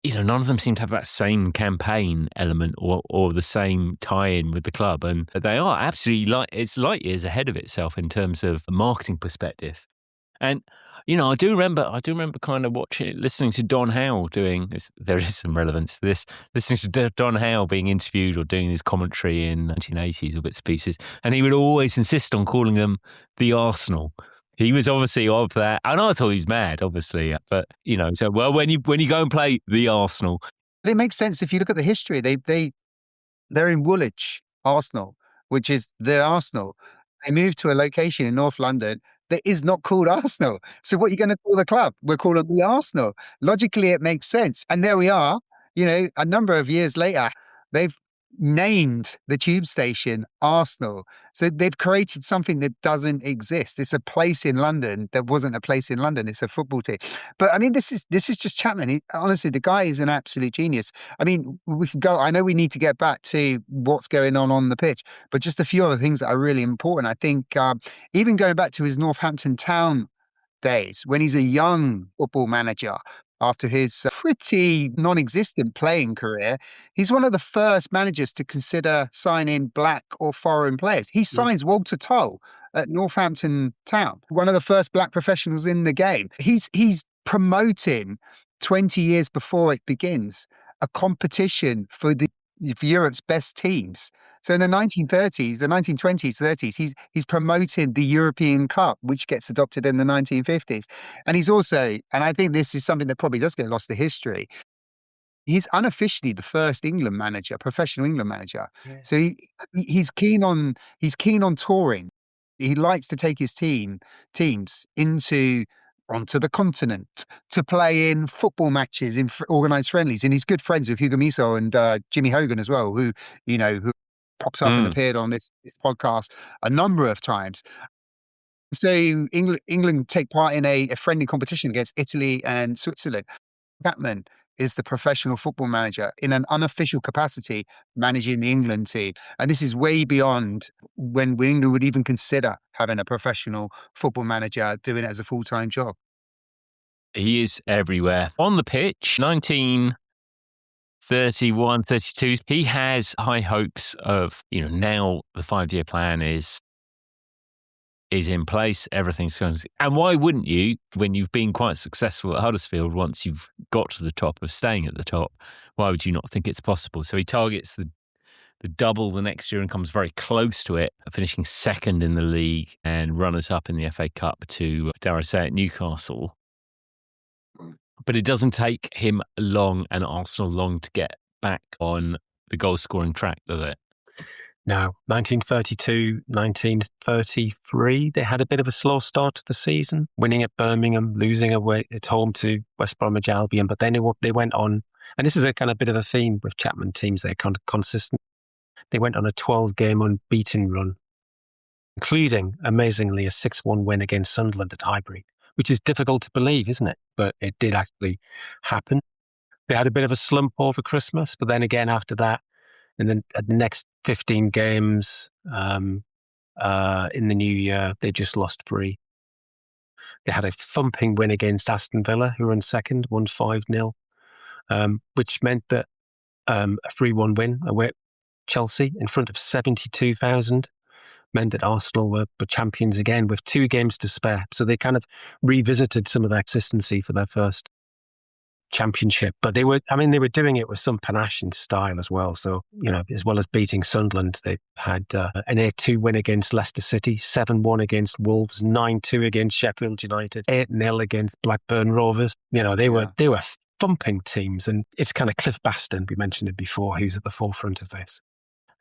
none of them seem to have that same campaign element or the same tie-in with the club. And they are absolutely it's light years ahead of itself in terms of a marketing perspective. And, I do remember kind of listening to Don Howe doing this. There is some relevance to this. Listening to Don Howe being interviewed or doing his commentary in 1980s or bits and pieces. And he would always insist on calling them the Arsenal. He was obviously of that. And I thought he was mad, obviously. But, so, well, when you go and play the Arsenal. But it makes sense if you look at the history. They're in Woolwich, Arsenal, which is the Arsenal. They moved to a location in North London that is not called Arsenal. So what are you going to call the club? We're calling the Arsenal. Logically, it makes sense. And there we are, a number of years later, they've named the tube station Arsenal. So they've created something that doesn't exist. It's a place in London that wasn't a place in London. It's a football team. But I mean, this is just Chapman. Honestly, the guy is an absolute genius. I mean, we can go. I know we need to get back to what's going on the pitch, but just a few other things that are really important. I think even going back to his Northampton Town days when he's a young football manager, after his pretty non-existent playing career, he's one of the first managers to consider signing black or foreign players. He signs Walter Toll at Northampton Town, one of the first black professionals in the game. He's promoting 20 years before it begins a competition for Europe's best teams. So in the 1930s, the 1920s, 30s, he's promoting the European Cup, which gets adopted in the 1950s. And he's also, and I think this is something that probably does get lost to history, he's unofficially the first England manager, professional England manager. Yeah. So he's keen on touring. He likes to take his teams onto the continent to play in football matches, in organised friendlies. And he's good friends with Hugo Miso and Jimmy Hogan as well, who pops up and appeared on this podcast a number of times. So England take part in a friendly competition against Italy and Switzerland. Chapman is the professional football manager in an unofficial capacity managing the England team. And this is way beyond when England would even consider having a professional football manager doing it as a full-time job. He is everywhere. On the pitch, 1931, 32, he has high hopes of, now the 5-year plan is in place, everything's going to... And why wouldn't you, when you've been quite successful at Huddersfield, once you've got to the top of staying at the top, why would you not think it's possible? So he targets the double the next year and comes very close to it, finishing second in the league and runners-up in the FA Cup to, dare I say it, Newcastle. But it doesn't take him long and Arsenal long to get back on the goal-scoring track, does it? No. 1932, 1933, they had a bit of a slow start to the season, winning at Birmingham, losing away at home to West Bromwich Albion. But then they went on, and this is a kind of bit of a theme with Chapman teams, they're kind of consistent. They went on a 12-game unbeaten run, including, amazingly, a 6-1 win against Sunderland at Highbury, which is difficult to believe, isn't it? But it did actually happen. They had a bit of a slump over Christmas, but then again after that, And then at the next 15 games in the new year, they just lost 3. They had a thumping win against Aston Villa, who were in second, won 5-0, which meant that a 3-1 win away at Chelsea in front of 72,000 meant that Arsenal were champions again with 2 games to spare. So they kind of revisited some of their consistency for their first championship. But they were doing it with some panache and style as well. So, as well as beating Sunderland, they had an 8-2 win against Leicester City, 7-1 against Wolves, 9-2 against Sheffield United, 8-0 against Blackburn Rovers. They were thumping teams. And it's kind of Cliff Baston, we mentioned it before, who's at the forefront of this.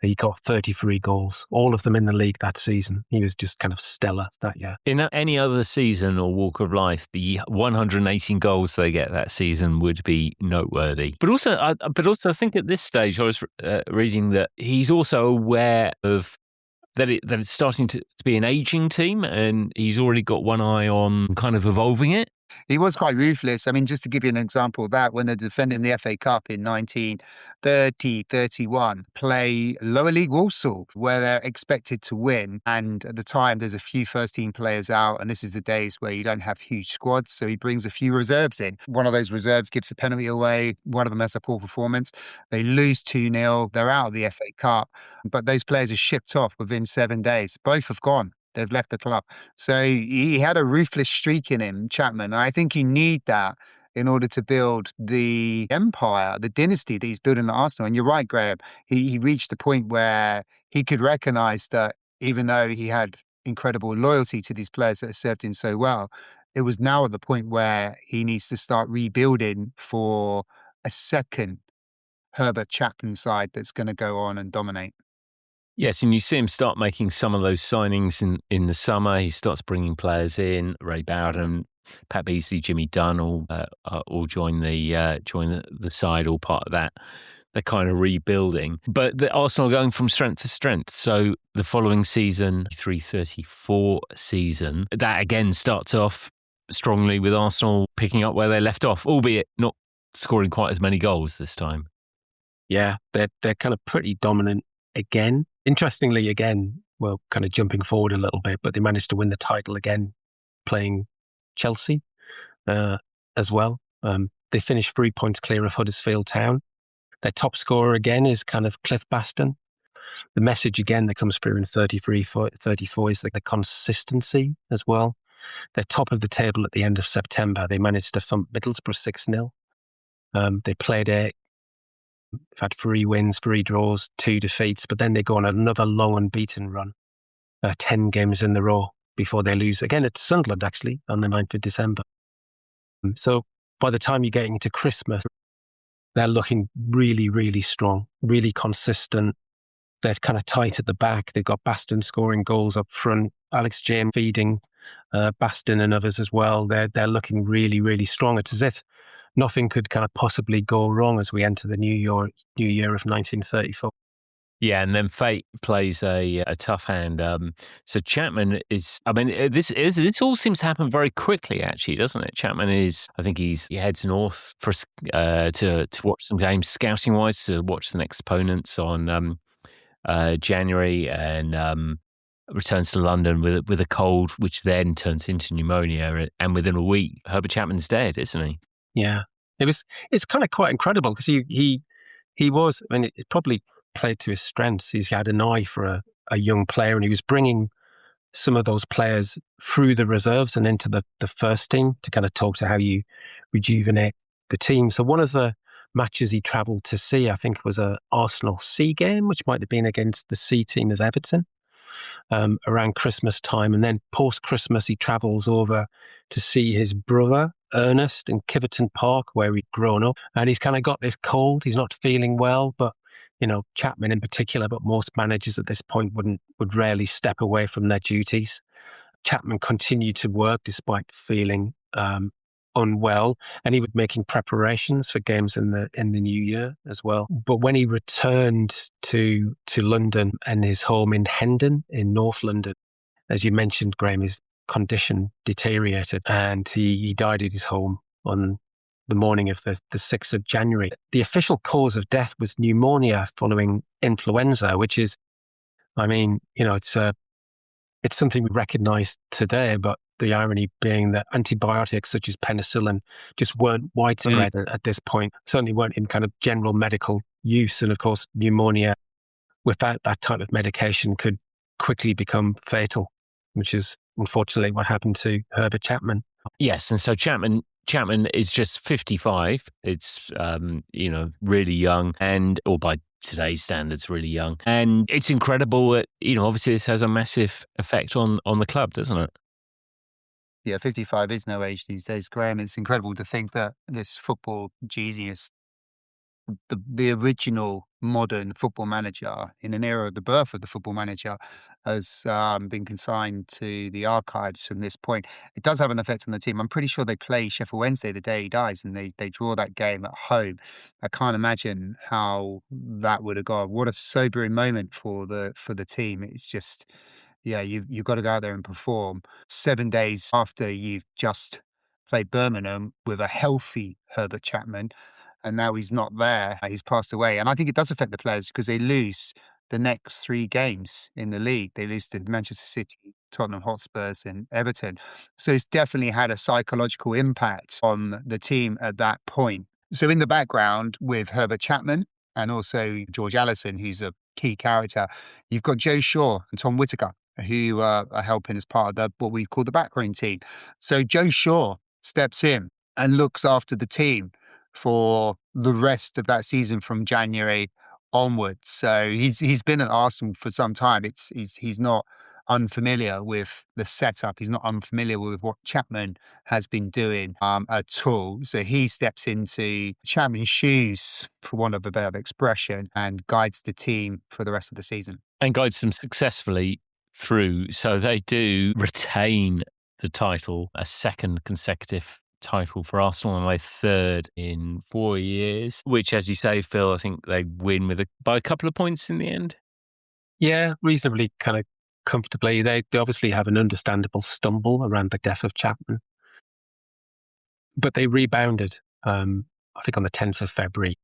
He got 33 goals, all of them in the league that season. He was just kind of stellar that year. In any other season or walk of life, the 118 goals they get that season would be noteworthy. But also, I think at this stage, I was reading that he's also aware of that it's starting to be an aging team, and he's already got one eye on kind of evolving it. He was quite ruthless. I mean, just to give you an example of that, when they're defending the FA Cup in 1930-31, play lower league Walsall, where they're expected to win. And at the time, there's a few first-team players out, and this is the days where you don't have huge squads, so he brings a few reserves in. One of those reserves gives a penalty away. One of them has a poor performance. They lose 2-0. They're out of the FA Cup, but those players are shipped off within 7 days. Both have gone. They've left the club. So he had a ruthless streak in him, Chapman. I think you need that in order to build the empire, the dynasty that he's building at Arsenal. And you're right, Graham. He reached the point where he could recognise that even though he had incredible loyalty to these players that have served him so well, it was now at the point where he needs to start rebuilding for a second Herbert Chapman side that's going to go on and dominate. Yes, and you see him start making some of those signings in the summer. He starts bringing players in, Ray Bowden, Pat Beasley, Jimmy Dunn, all join the side, all part of that. They're kind of rebuilding. But the Arsenal are going from strength to strength. So the following season, 3-34 season, that again starts off strongly with Arsenal picking up where they left off, albeit not scoring quite as many goals this time. Yeah, they're kind of pretty dominant again. Interestingly, again, well, kind of jumping forward a little bit, but they managed to win the title again, playing Chelsea as well. They finished 3 points clear of Huddersfield Town. Their top scorer again is kind of Cliff Baston. The message again that comes through in 34 is the consistency as well. They're top of the table at the end of September. They managed to thump Middlesbrough 6-0. They played They've had 3 wins, 3 draws, 2 defeats, but then they go on another long unbeaten run, 10 games in a row before they lose again at Sunderland, actually, on the 9th of December. So by the time you're getting into Christmas, they're looking really, really strong, really consistent. They're kind of tight at the back. They've got Baston scoring goals up front, Alex James feeding Baston and others as well. They're looking really, really strong. It's as if nothing could kind of possibly go wrong as we enter the new year of 1934. Yeah, and then fate plays a tough hand. So Chapman is, this all seems to happen very quickly, actually, doesn't it? Chapman is, I think he heads north for to watch some games, scouting wise, to watch the next opponents on January, and returns to London with a cold, which then turns into pneumonia, and within a week, Herbert Chapman's dead, isn't he? Yeah, it's kind of quite incredible because he was, it probably played to his strengths. He's had an eye for a young player, and he was bringing some of those players through the reserves and into the first team to kind of talk to how you rejuvenate the team. So one of the matches he travelled to see, I think, was a Arsenal C game, which might have been against the C team of Everton. Around Christmas time, and then post-Christmas he travels over to see his brother Ernest in Kiverton Park, where he'd grown up, and he's kind of got this cold. He's not feeling well, but Chapman in particular, but most managers at this point would rarely step away from their duties. Chapman continued to work despite feeling unwell, and he was making preparations for games in the new year as well. But when he returned to London and his home in Hendon in North London, as you mentioned, Graham, his condition deteriorated and he died at his home on the morning of the 6th of January. The official cause of death was pneumonia following influenza, which is, I mean, it's something we recognise today, but the irony being that antibiotics such as penicillin just weren't widespread at this point, certainly weren't in kind of general medical use. And of course, pneumonia without that type of medication could quickly become fatal, which is unfortunately what happened to Herbert Chapman. Yes, and so Chapman is just 55. It's, really young, or by today's standards, really young. And it's incredible that, obviously this has a massive effect on the club, doesn't it? Yeah, 55 is no age these days, Graham. It's incredible to think that this football genius, the original modern football manager in an era of the birth of the football manager, has been consigned to the archives from this point. It does have an effect on the team. I'm pretty sure they play Sheffield Wednesday the day he dies, and they draw that game at home. I can't imagine how that would have gone. What a sobering moment for the team. It's just, yeah, you've got to go out there and perform 7 days after you've just played Birmingham with a healthy Herbert Chapman, and now he's not there. He's passed away. And I think it does affect the players because they lose the next 3 games in the league. They lose to Manchester City, Tottenham Hotspurs and Everton. So it's definitely had a psychological impact on the team at that point. So in the background with Herbert Chapman and also George Allison, who's a key character, you've got Joe Shaw and Tom Whittaker, who are helping as part of what we call the backroom team. So Joe Shaw steps in and looks after the team for the rest of that season from January onwards. So he's been at Arsenal for some time. He's not unfamiliar with the setup. He's not unfamiliar with what Chapman has been doing at all. So he steps into Chapman's shoes, for want of a better expression, and guides the team for the rest of the season. And guides them successfully through. So they do retain the title, a second consecutive title for Arsenal, and their third in 4 years, which, as you say, Phil, I think they win by a couple of points in the end. Yeah, reasonably kind of comfortably. They obviously have an understandable stumble around the death of Chapman, but they rebounded. I think on the 10th of February,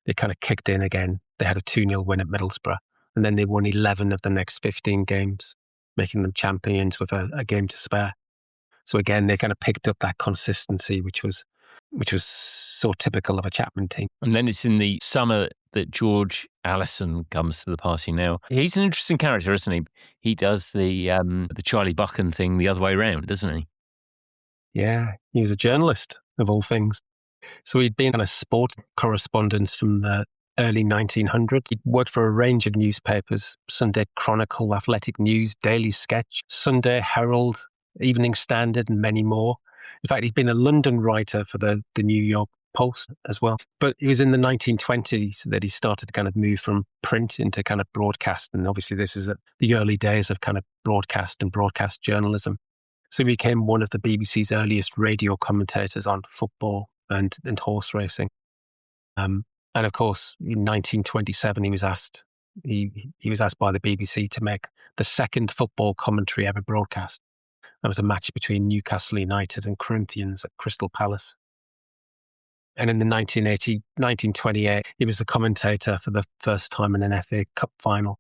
they kind of kicked in again. They had a 2-0 win at Middlesbrough, and then they won 11 of the next 15 games, making them champions with a game to spare. So again, they kind of picked up that consistency, which was so typical of a Chapman team. And then it's in the summer that George Allison comes to the party now. He's an interesting character, isn't he? He does the Charlie Buchan thing the other way around, doesn't he? Yeah, he was a journalist, of all things. So he'd been on a sport correspondence from the early 1900s. He'd worked for a range of newspapers: Sunday Chronicle, Athletic News, Daily Sketch, Sunday Herald, Evening Standard, and many more. In fact, he's been a London writer for the New York Post as well. But it was in the 1920s that he started to kind of move from print into kind of broadcast. And obviously this is at the early days of kind of broadcast and broadcast journalism. So he became one of the BBC's earliest radio commentators on football and horse racing. And of course, in 1927, he was asked by the BBC to make the second football commentary ever broadcast. That was a match between Newcastle United and Corinthians at Crystal Palace. And in the 1928, he was the commentator for the first time in an FA Cup final.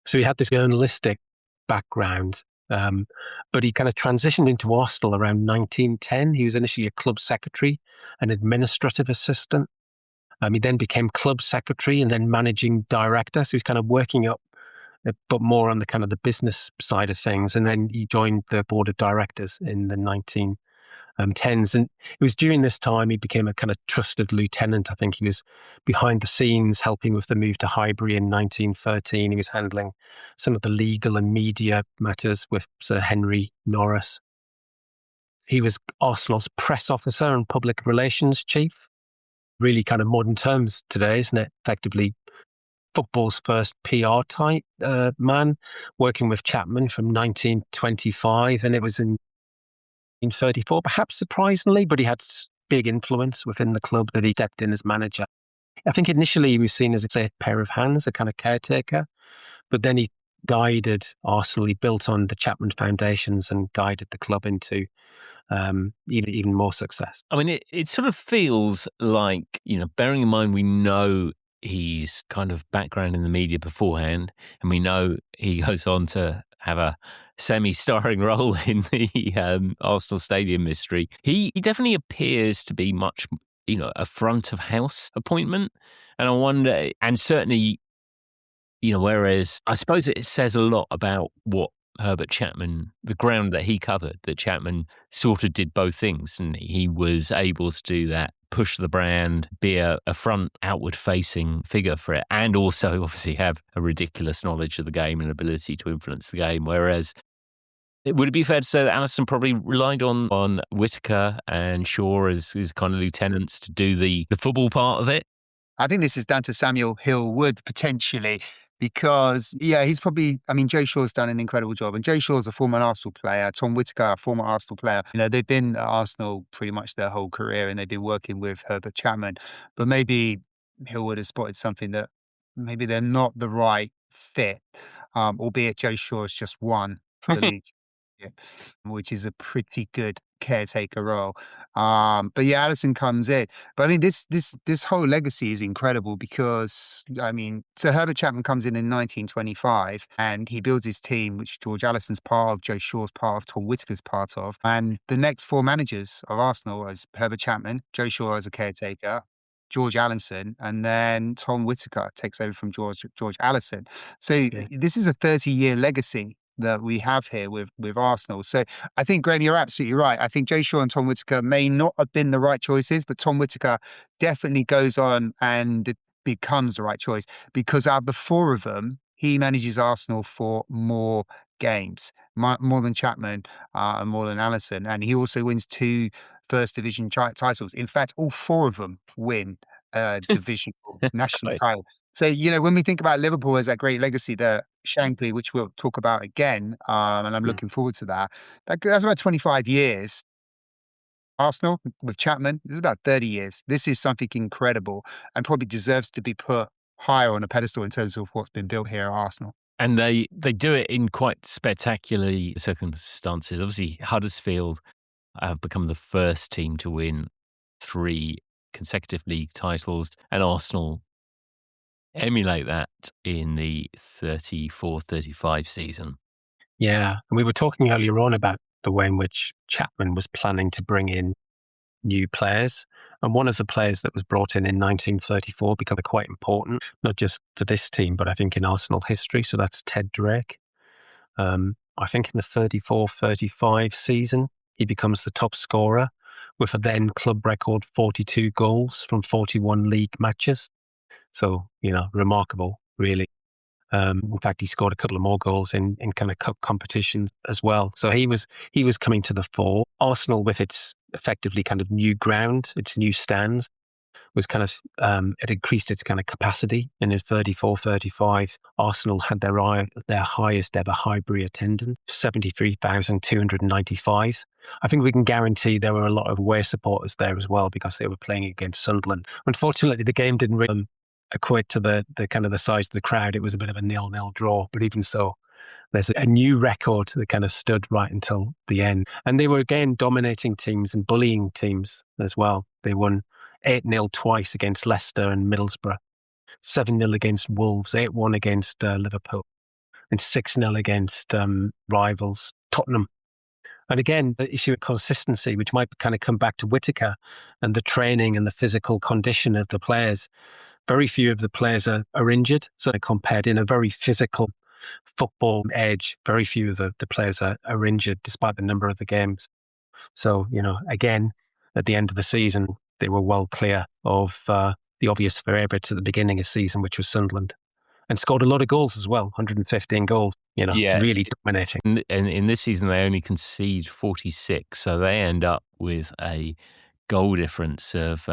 So he had this journalistic background, but he kind of transitioned into Arsenal around 1910. He was initially a club secretary, an administrative assistant. He then became club secretary and then managing director. So he's kind of working up, but more on the kind of the business side of things. And then he joined the board of directors in the 1910s. And it was during this time he became a kind of trusted lieutenant. I think he was behind the scenes helping with the move to Highbury in 1913. He was handling some of the legal and media matters with Sir Henry Norris. He was Arsenal's press officer and public relations chief. Really kind of modern terms today, isn't it? Effectively football's first PR type man, working with Chapman from 1925, and it was in 1934, perhaps surprisingly, but he had big influence within the club that he stepped in as manager. I think initially he was seen as a pair of hands, a kind of caretaker, but then he guided Arsenal. He built on the Chapman foundations and guided the club into even more success. I mean, it sort of feels like, bearing in mind we know he's kind of background in the media beforehand, and we know he goes on to have a semi-starring role in the Arsenal Stadium mystery. He definitely appears to be much, a front of house appointment. And I wonder, and certainly, whereas I suppose it says a lot about what Herbert Chapman, the ground that he covered, that Chapman sort of did both things, and he was able to do that, push the brand, be a front outward-facing figure for it, and also obviously have a ridiculous knowledge of the game and ability to influence the game. Whereas, would it be fair to say that Allison probably relied on Whittaker and Shaw as kind of lieutenants to do the football part of it? I think this is down to Samuel Hill-Wood, potentially, because, he's probably, Joe Shaw's done an incredible job. And Joe Shaw's a former Arsenal player, Tom Whittaker, a former Arsenal player. They've been at Arsenal pretty much their whole career, and they've been working with Herbert Chapman. But maybe Hill-Wood has spotted something that maybe they're not the right fit, albeit Joe Shaw has just won the league, which is a pretty good caretaker role. But Allison comes in. But this whole legacy is incredible because, so Herbert Chapman comes in 1925 and he builds his team, which George Allison's part of, Joe Shaw's part of, Tom Whittaker's part of. And the next four managers of Arsenal as Herbert Chapman, Joe Shaw as a caretaker, George Allison, and then Tom Whittaker takes over from George Allison. So this is a 30-year legacy that we have here with Arsenal. So I think, Graham, you're absolutely right. I think Joe Shaw and Tom Whittaker may not have been the right choices, but Tom Whittaker definitely goes on and becomes the right choice because out of the four of them, he manages Arsenal for more games, more than Chapman and more than Allison. And he also wins 2 First Division titles. In fact, all 4 of them win division national title. So, when we think about Liverpool as that great legacy that Shankly, which we'll talk about again, and I'm looking forward to that's about 25 years. Arsenal with Chapman, this is about 30 years. This is something incredible and probably deserves to be put higher on a pedestal in terms of what's been built here at Arsenal. And they do it in quite spectacular circumstances. Obviously, Huddersfield have become the first team to win 3 consecutive league titles, and Arsenal emulate that in the 34-35 season. Yeah, and we were talking earlier on about the way in which Chapman was planning to bring in new players. And one of the players that was brought in 1934 became quite important, not just for this team, but I think in Arsenal history. So that's Ted Drake. I think in the 34-35 season, he becomes the top scorer with a then club record 42 goals from 41 league matches. So, remarkable, really. In fact, he scored a couple of more goals in kind of cup competitions as well. So he was coming to the fore. Arsenal, with its effectively kind of new ground, its new stands, was kind of, it increased its kind of capacity. And in 34-35, Arsenal had their highest ever Highbury attendance, 73,295. I think we can guarantee there were a lot of away supporters there as well because they were playing against Sunderland. Unfortunately, the game didn't really equate to the kind of the size of the crowd. It was a bit of a 0-0 draw, but even so, there's a new record that kind of stood right until the end. And they were again dominating teams and bullying teams as well. They won 8-0 twice against Leicester and Middlesbrough, 7-0 against Wolves, 8-1 against Liverpool, and 6-0 against rivals Tottenham. And again, the issue of consistency, which might kind of come back to Whittaker and the training and the physical condition of the players. Very few of the players are injured. So compared in a very physical football edge, very few of the players are injured despite the number of the games. So, again, at the end of the season, they were well clear of the obvious favourites at the beginning of the season, which was Sunderland. And scored a lot of goals as well, 115 goals, really dominating. And in this season, they only concede 46. So they end up with a goal difference of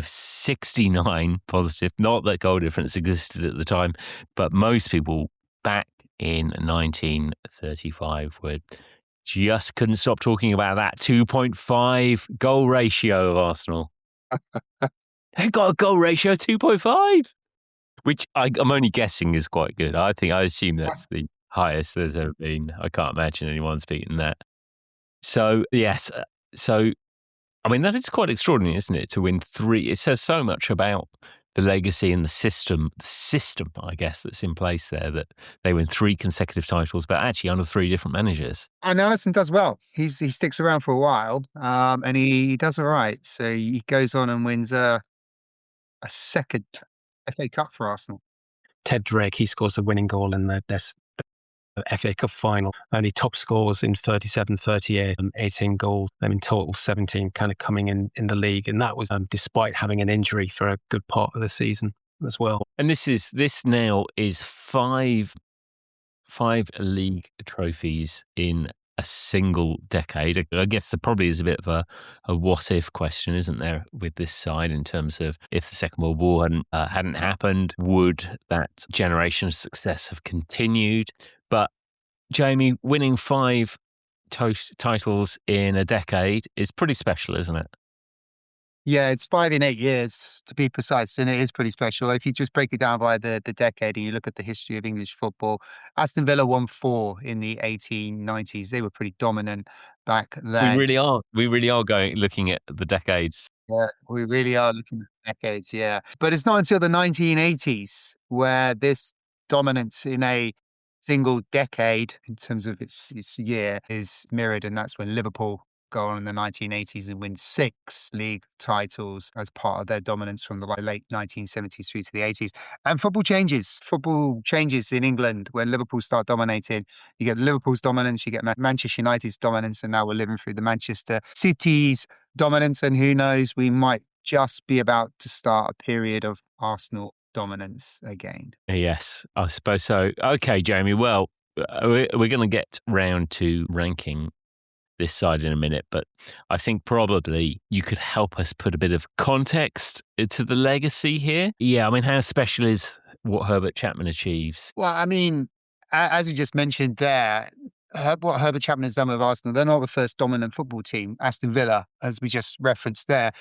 69 positive. Not that goal difference existed at the time, but most people back in 1935 just couldn't stop talking about that 2.5 goal ratio of Arsenal. They got a goal ratio of 2.5. which I'm only guessing is quite good. I assume that's the highest there's ever been. I can't imagine anyone's beaten that. So, yes. So, I mean, that is quite extraordinary, isn't it? To win 3. It says so much about the legacy and the system, I guess, that's in place there, that they win 3 consecutive titles, but actually under 3 different managers. And Allison does well. He sticks around for a while, and he does all right. So he goes on and wins a second FA Cup for Arsenal. Ted Drake, he scores the winning goal in the FA Cup final. Only top scores in 37, 38 and 18 goals. In total 17 kind of coming in the league. And that was despite having an injury for a good part of the season as well. And this now is 5 league trophies in a single decade. I guess there probably is a bit of a what if question, isn't there, with this side, in terms of if the Second World War hadn't happened, would that generation of success have continued? But Jamie, winning 5 titles in a decade is pretty special, isn't it? Yeah, it's 5 in 8 years to be precise, and it is pretty special. If you just break it down by the decade and you look at the history of English football, Aston Villa won 4 in the 1890s. They were pretty dominant back then. We really are. Looking at the decades. Yeah, we really are looking at decades, yeah. But it's not until the 1980s where this dominance in a single decade, in terms of its year, is mirrored, and that's when Liverpool go on in the 1980s and win 6 league titles as part of their dominance from the late 1970s through to the 80s. And football changes in England when Liverpool start dominating. You get Liverpool's dominance, you get Manchester United's dominance, and now we're living through the Manchester City's dominance. And who knows, we might just be about to start a period of Arsenal dominance again. Yes, I suppose so. Okay, Jamie, well, we're going to get round to ranking this side in a minute, but I think probably you could help us put a bit of context to the legacy here. Yeah, I mean, how special is what Herbert Chapman achieves? Well, I mean, as we just mentioned there, what Herbert Chapman has done with Arsenal, they're not the first dominant football team. Aston Villa, as we just referenced there,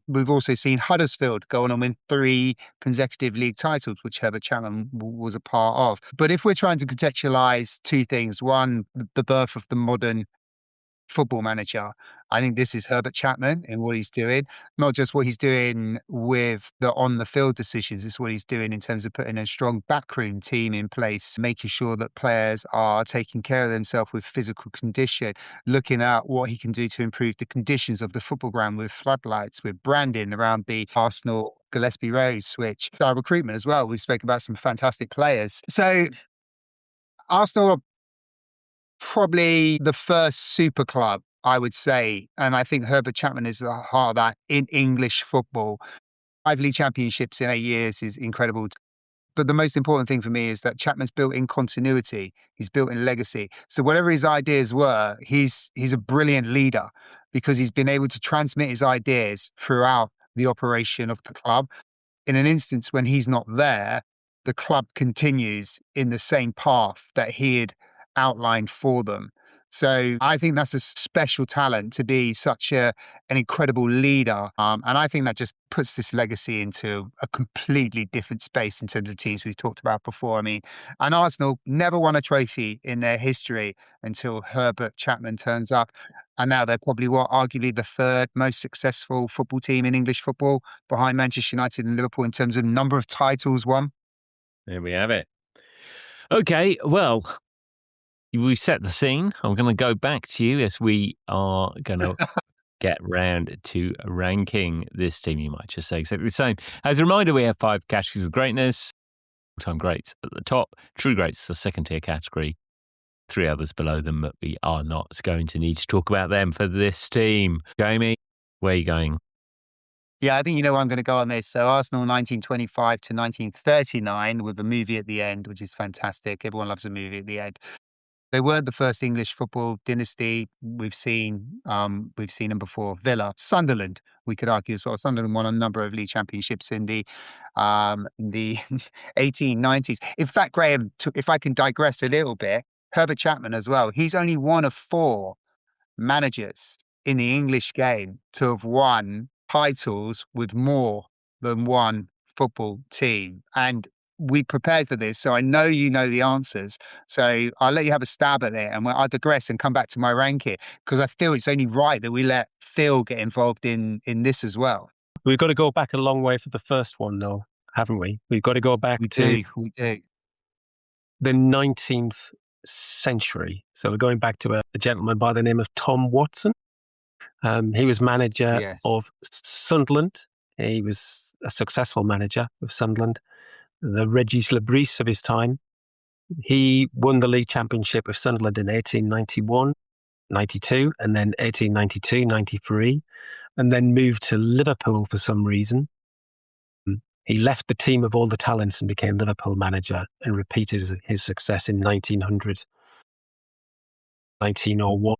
we've also seen Huddersfield go on and win 3 consecutive league titles, which Herbert Chapman was a part of. But if we're trying to contextualize 2 things, one, the birth of the modern football manager, I think this is Herbert Chapman and what he's doing, not just what he's doing with the on the field decisions, it's what he's doing in terms of putting a strong backroom team in place, making sure that players are taking care of themselves with physical condition, looking at what he can do to improve the conditions of the football ground with floodlights, with branding around the Arsenal Gillespie Road switch, our recruitment as well. We've spoken about some fantastic players. So Arsenal are probably the first super club, I would say. And I think Herbert Chapman is the heart of that in English football. 5 league championships in 8 years is incredible. But the most important thing for me is that Chapman's built in continuity. He's built in legacy. So whatever his ideas were, he's a brilliant leader because he's been able to transmit his ideas throughout the operation of the club. In an instance when he's not there, the club continues in the same path that he had outlined for them. So I think that's a special talent to be such an incredible leader. And I think that just puts this legacy into a completely different space in terms of teams we've talked about before. I mean, and Arsenal never won a trophy in their history until Herbert Chapman turns up. And now they're probably arguably the 3rd most successful football team in English football behind Manchester United and Liverpool in terms of number of titles won. There we have it. Okay, well, we've set the scene. I'm going to go back to you as we are going to get round to ranking this team. You might just say exactly the same. As a reminder, we have 5 categories of greatness. Time greats at the top, true greats the 2nd-tier category, 3 others below them, but we are not going to need to talk about them for this team. Jamie, where are you going? Yeah, I think you know where I'm going to go on this. So Arsenal 1925 to 1939 with a movie at the end, which is fantastic. Everyone loves a movie at the end. They weren't the first English football dynasty. We've seen them before. Villa, Sunderland, we could argue as well. Sunderland won a number of league championships in the 1890s. In fact, Graham, if I can digress a little bit, Herbert Chapman as well. He's only one of 4 managers in the English game to have won titles with more than 1 football team. And we prepared for this, so I know you know the answers. So I'll let you have a stab at it, and I'll digress and come back to my ranking, because I feel it's only right that we let Phil get involved in this as well. We've got to go back a long way for the first one, though, haven't we? We've got to go back We to do. the 19th century. So we're going back to a gentleman by the name of Tom Watson. He was manager of Sunderland. He was a successful manager of Sunderland, the Regis Lebris of his time. He won the league championship with Sunderland in 1891, 92, and then 1892, 93, and then moved to Liverpool for some reason. He left the team of all the talents and became Liverpool manager and repeated his success in 1900, 1901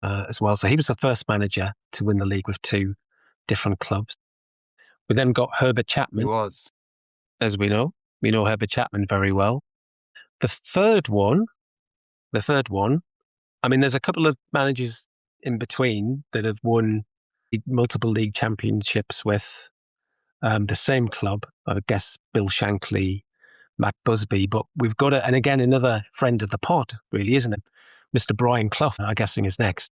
as well. So he was the first manager to win the league with two different clubs. We then got Herbert Chapman. He was. As we know. We know Herbert Chapman very well. The third one, I mean, there's a couple of managers in between that have won multiple league championships with the same club. I guess Bill Shankly, Matt Busby, but we've got and again, another friend of the pod, really, isn't it? Mr. Brian Clough, I'm guessing, is next.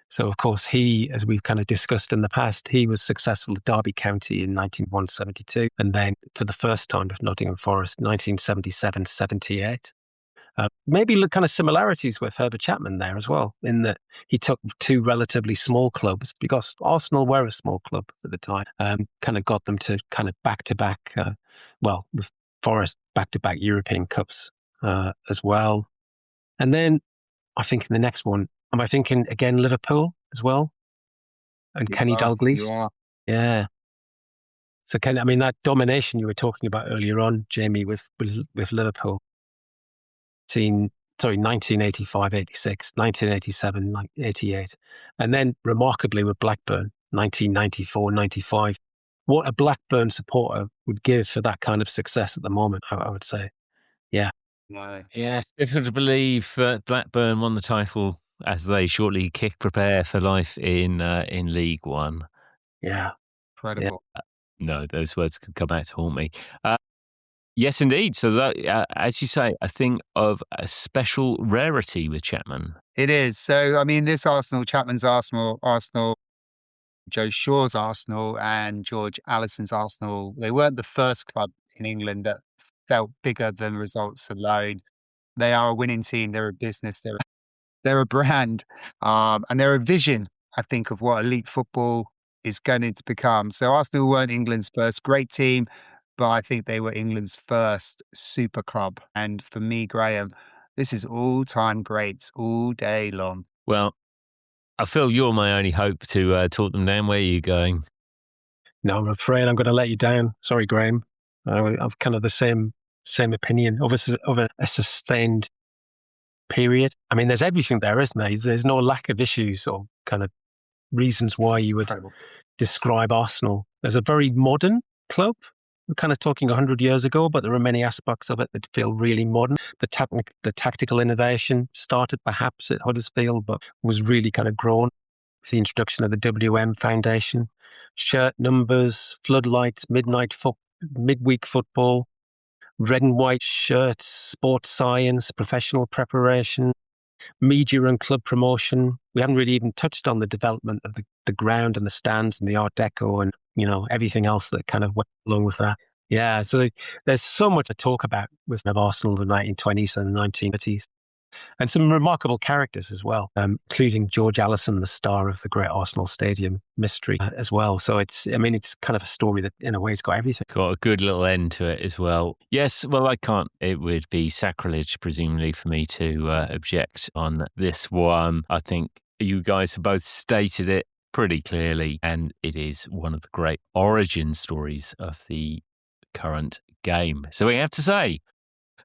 So, of course, he, as we've kind of discussed in the past, he was successful at Derby County in 1971-72, and then for the first time with Nottingham Forest, 1977-78. Maybe kind of similarities with Herbert Chapman there as well, in that he took two relatively small clubs, because Arsenal were a small club at the time, kind of got them to kind of back-to-back, with Forest, back-to-back European Cups as well. And then I think in the next one, am I thinking again Liverpool as well? And Kenny Dalglish? You are. Yeah. So that domination you were talking about earlier on, Jamie, with Liverpool, 1985, 86, 1987, 88. And then remarkably with Blackburn, 1994, 95. What a Blackburn supporter would give for that kind of success at the moment, I would say. Yeah. No. Yeah, it's difficult to believe that Blackburn won the title as they shortly prepare for life in League One. Yeah. Incredible. Yeah. No, those words could come back to haunt me. Yes, indeed. So that, as you say, I think of a special rarity with Chapman. It is. So, I mean, this Arsenal, Chapman's Arsenal, Joe Shaw's Arsenal and George Allison's Arsenal, they weren't the first club in England that felt bigger than results alone. They are a winning team. They're a business. They're a brand. And they're a vision, I think, of what elite football is going to become. So Arsenal weren't England's first great team, but I think they were England's first super club. And for me, Graham, this is all-time greats all day long. Well, I feel you're my only hope to talk them down. Where are you going? No, I'm afraid I'm going to let you down. Sorry, Graham. I've kind of the same opinion of a sustained period. I mean, there's everything there, isn't there? There's no lack of issues or kind of reasons why you would describe Arsenal as a very modern club. We're kind of talking 100 years ago, but there are many aspects of it that feel really modern. The tactical innovation started perhaps at Huddersfield, but was really kind of grown with the introduction of the WM Foundation. Shirt numbers, floodlights, midweek football, red and white shirts, sports science, professional preparation, media and club promotion. We haven't really even touched on the development of the ground and the stands and the Art Deco and, everything else that kind of went along with that. Yeah, so there's so much to talk about with Arsenal in the 1920s and the 1930s. And some remarkable characters as well, including George Allison, the star of the Great Arsenal Stadium mystery as well. So it's kind of a story that in a way has got everything. Got a good little end to it as well. Yes, well, it would be sacrilege, presumably, for me to object on this one. I think you guys have both stated it pretty clearly, and it is one of the great origin stories of the current game. So we have to say,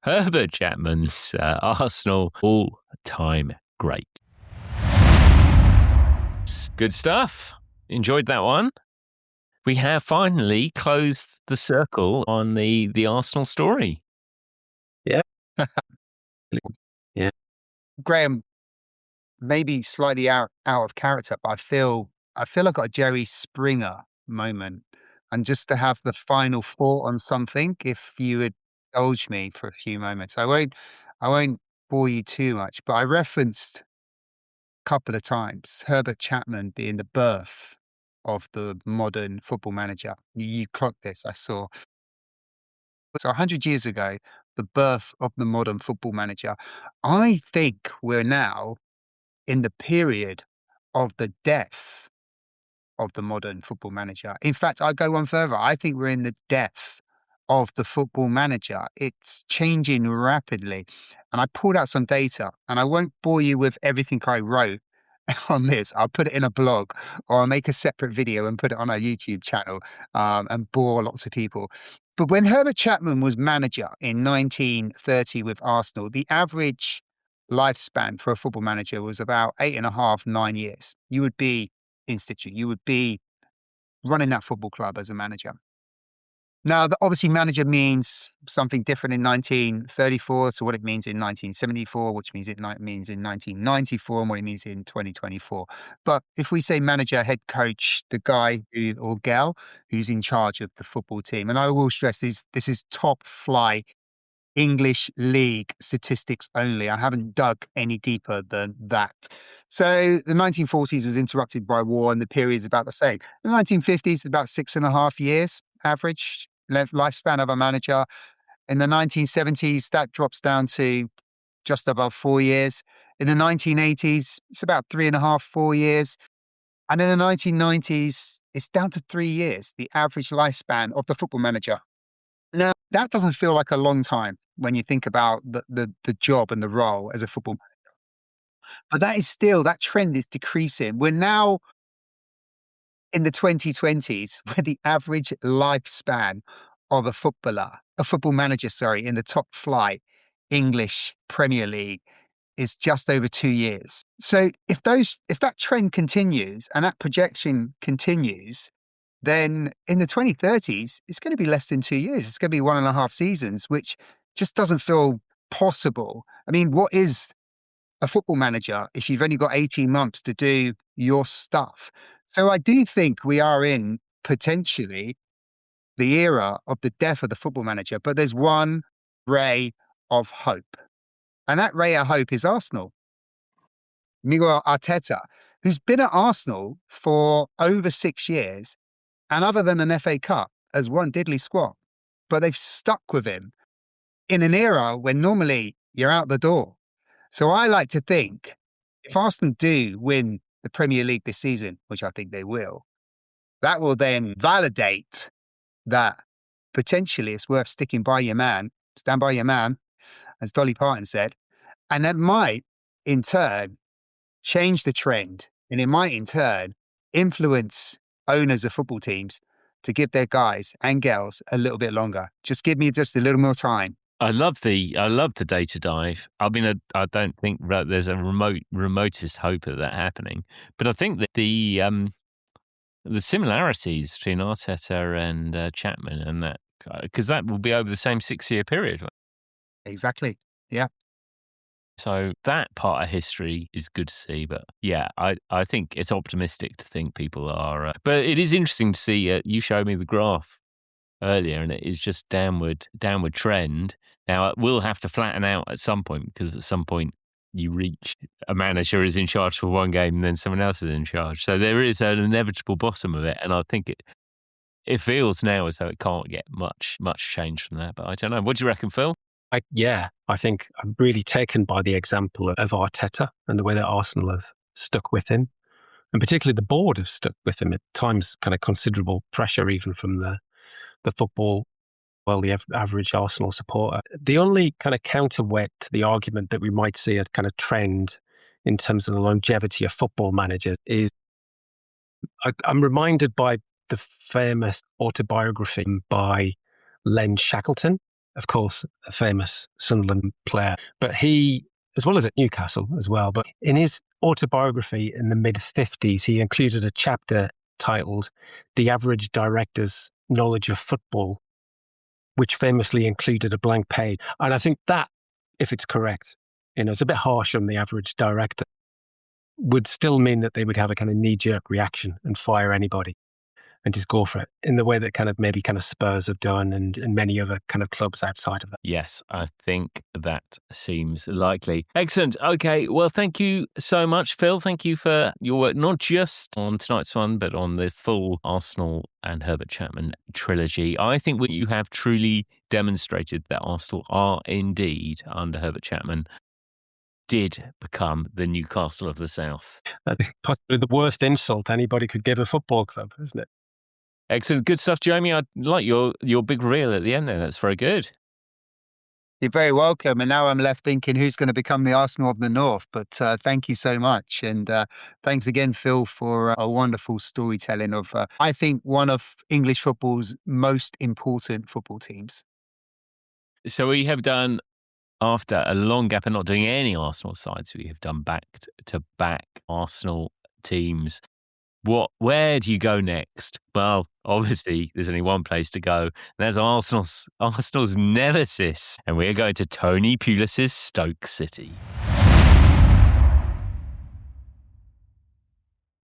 Herbert Chapman's Arsenal, all-time great. Good stuff. Enjoyed that one. We have finally closed the circle on the Arsenal story. Yeah. Yeah. Graham, maybe slightly out of character, but I feel I got a Jerry Springer moment and just to have the final thought on something, if you would indulge me for a few moments. I won't bore you too much, but I referenced a couple of times Herbert Chapman being the birth of the modern football manager. You clocked this, I saw. So 100 years ago, the birth of the modern football manager. I think we're now in the period of the death of the modern football manager. In fact, I go one further. I think we're in the death of the football manager. It's changing rapidly. And I pulled out some data, and I won't bore you with everything I wrote on this. I'll put it in a blog, or I'll make a separate video and put it on our YouTube channel, and bore lots of people. But when Herbert Chapman was manager in 1930 with Arsenal, the average lifespan for a football manager was about 8.5, 9 years. You would be institute. You would be running that football club as a manager. Now, obviously, manager means something different in 1934 to what it means in 1974, which means it means in 1994 and what it means in 2024. But if we say manager, head coach, the guy or gal who's in charge of the football team, and I will stress this is top flight English league statistics only. I haven't dug any deeper than that. So the 1940s was interrupted by war, and the period is about the same. The 1950s, about 6.5 years average lifespan of a manager. In the 1970s, that drops down to just above 4 years. In the 1980s, it's about 3.5, 4 years. And in the 1990s, it's down to 3 years, the average lifespan of the football manager. Now, that doesn't feel like a long time when you think about the job and the role as a football manager. But that trend is decreasing. We're now in the 2020s where the average lifespan of a football manager, in the top flight English Premier League is just over 2 years. So if that trend continues and that projection continues, then in the 2030s, it's going to be less than 2 years. It's going to be 1.5 seasons, which just doesn't feel possible. I mean, what is a football manager if you've only got 18 months to do your stuff? So I do think we are in potentially the era of the death of the football manager, but there's one ray of hope. And that ray of hope is Arsenal. Miguel Arteta, who's been at Arsenal for over 6 years, and other than an FA Cup, has won diddly squat. But they've stuck with him in an era when normally you're out the door. So I like to think if Arsenal do win the Premier League this season, which I think they will, that will then validate that potentially it's worth sticking by your man, stand by your man, as Dolly Parton said. And that might, in turn, change the trend. And it might, in turn, influence owners of football teams to give their guys and girls a little bit longer. Just give me just a little more time. I love the data dive. I mean, I don't think there's a remotest hope of that happening. But I think that the similarities between Arteta and Chapman and that, because that will be over the same 6-year period. Exactly. Yeah. So that part of history is good to see. But yeah, I think it's optimistic to think people are. But it is interesting to see. You showed me the graph earlier, and it is just downward trend. Now it will have to flatten out at some point, because at some point you reach a manager is in charge for one game and then someone else is in charge. So there is an inevitable bottom of it, and I think it feels now as though it can't get much change from that. But I don't know. What do you reckon, Phil? I think I'm really taken by the example of Arteta and the way that Arsenal have stuck with him, and particularly the board have stuck with him at times, kind of considerable pressure even from the football, the average Arsenal supporter. The only kind of counterweight to the argument that we might see a kind of trend in terms of the longevity of football managers is I'm reminded by the famous autobiography by Len Shackleton, of course, a famous Sunderland player, but he, as well as at Newcastle as well, but in his autobiography in the mid-50s, he included a chapter titled The Average Director's Knowledge of Football, which famously included a blank page. And I think that, if it's correct, it's a bit harsh on the average director, would still mean that they would have a kind of knee-jerk reaction and fire anybody. and just go for it in the way that maybe Spurs have done and many other kind of clubs outside of that. Yes, I think that seems likely. Excellent. Okay, well, thank you so much, Phil. Thank you for your work, not just on tonight's one, but on the full Arsenal and Herbert Chapman trilogy. I think what you have truly demonstrated that Arsenal are indeed, under Herbert Chapman, did become the Newcastle of the South. That is possibly the worst insult anybody could give a football club, isn't it? Excellent. Good stuff, Jamie. I like your big reel at the end there. That's very good. You're very welcome. And now I'm left thinking who's going to become the Arsenal of the North. But thank you so much. And thanks again, Phil, for a wonderful storytelling of, I think, one of English football's most important football teams. So we have done, after a long gap of not doing any Arsenal sides, we have done back-to-back Arsenal teams. Where do you go next? Well, obviously, there's only one place to go. And that's Arsenal's nemesis. And we're going to Tony Pulis's Stoke City.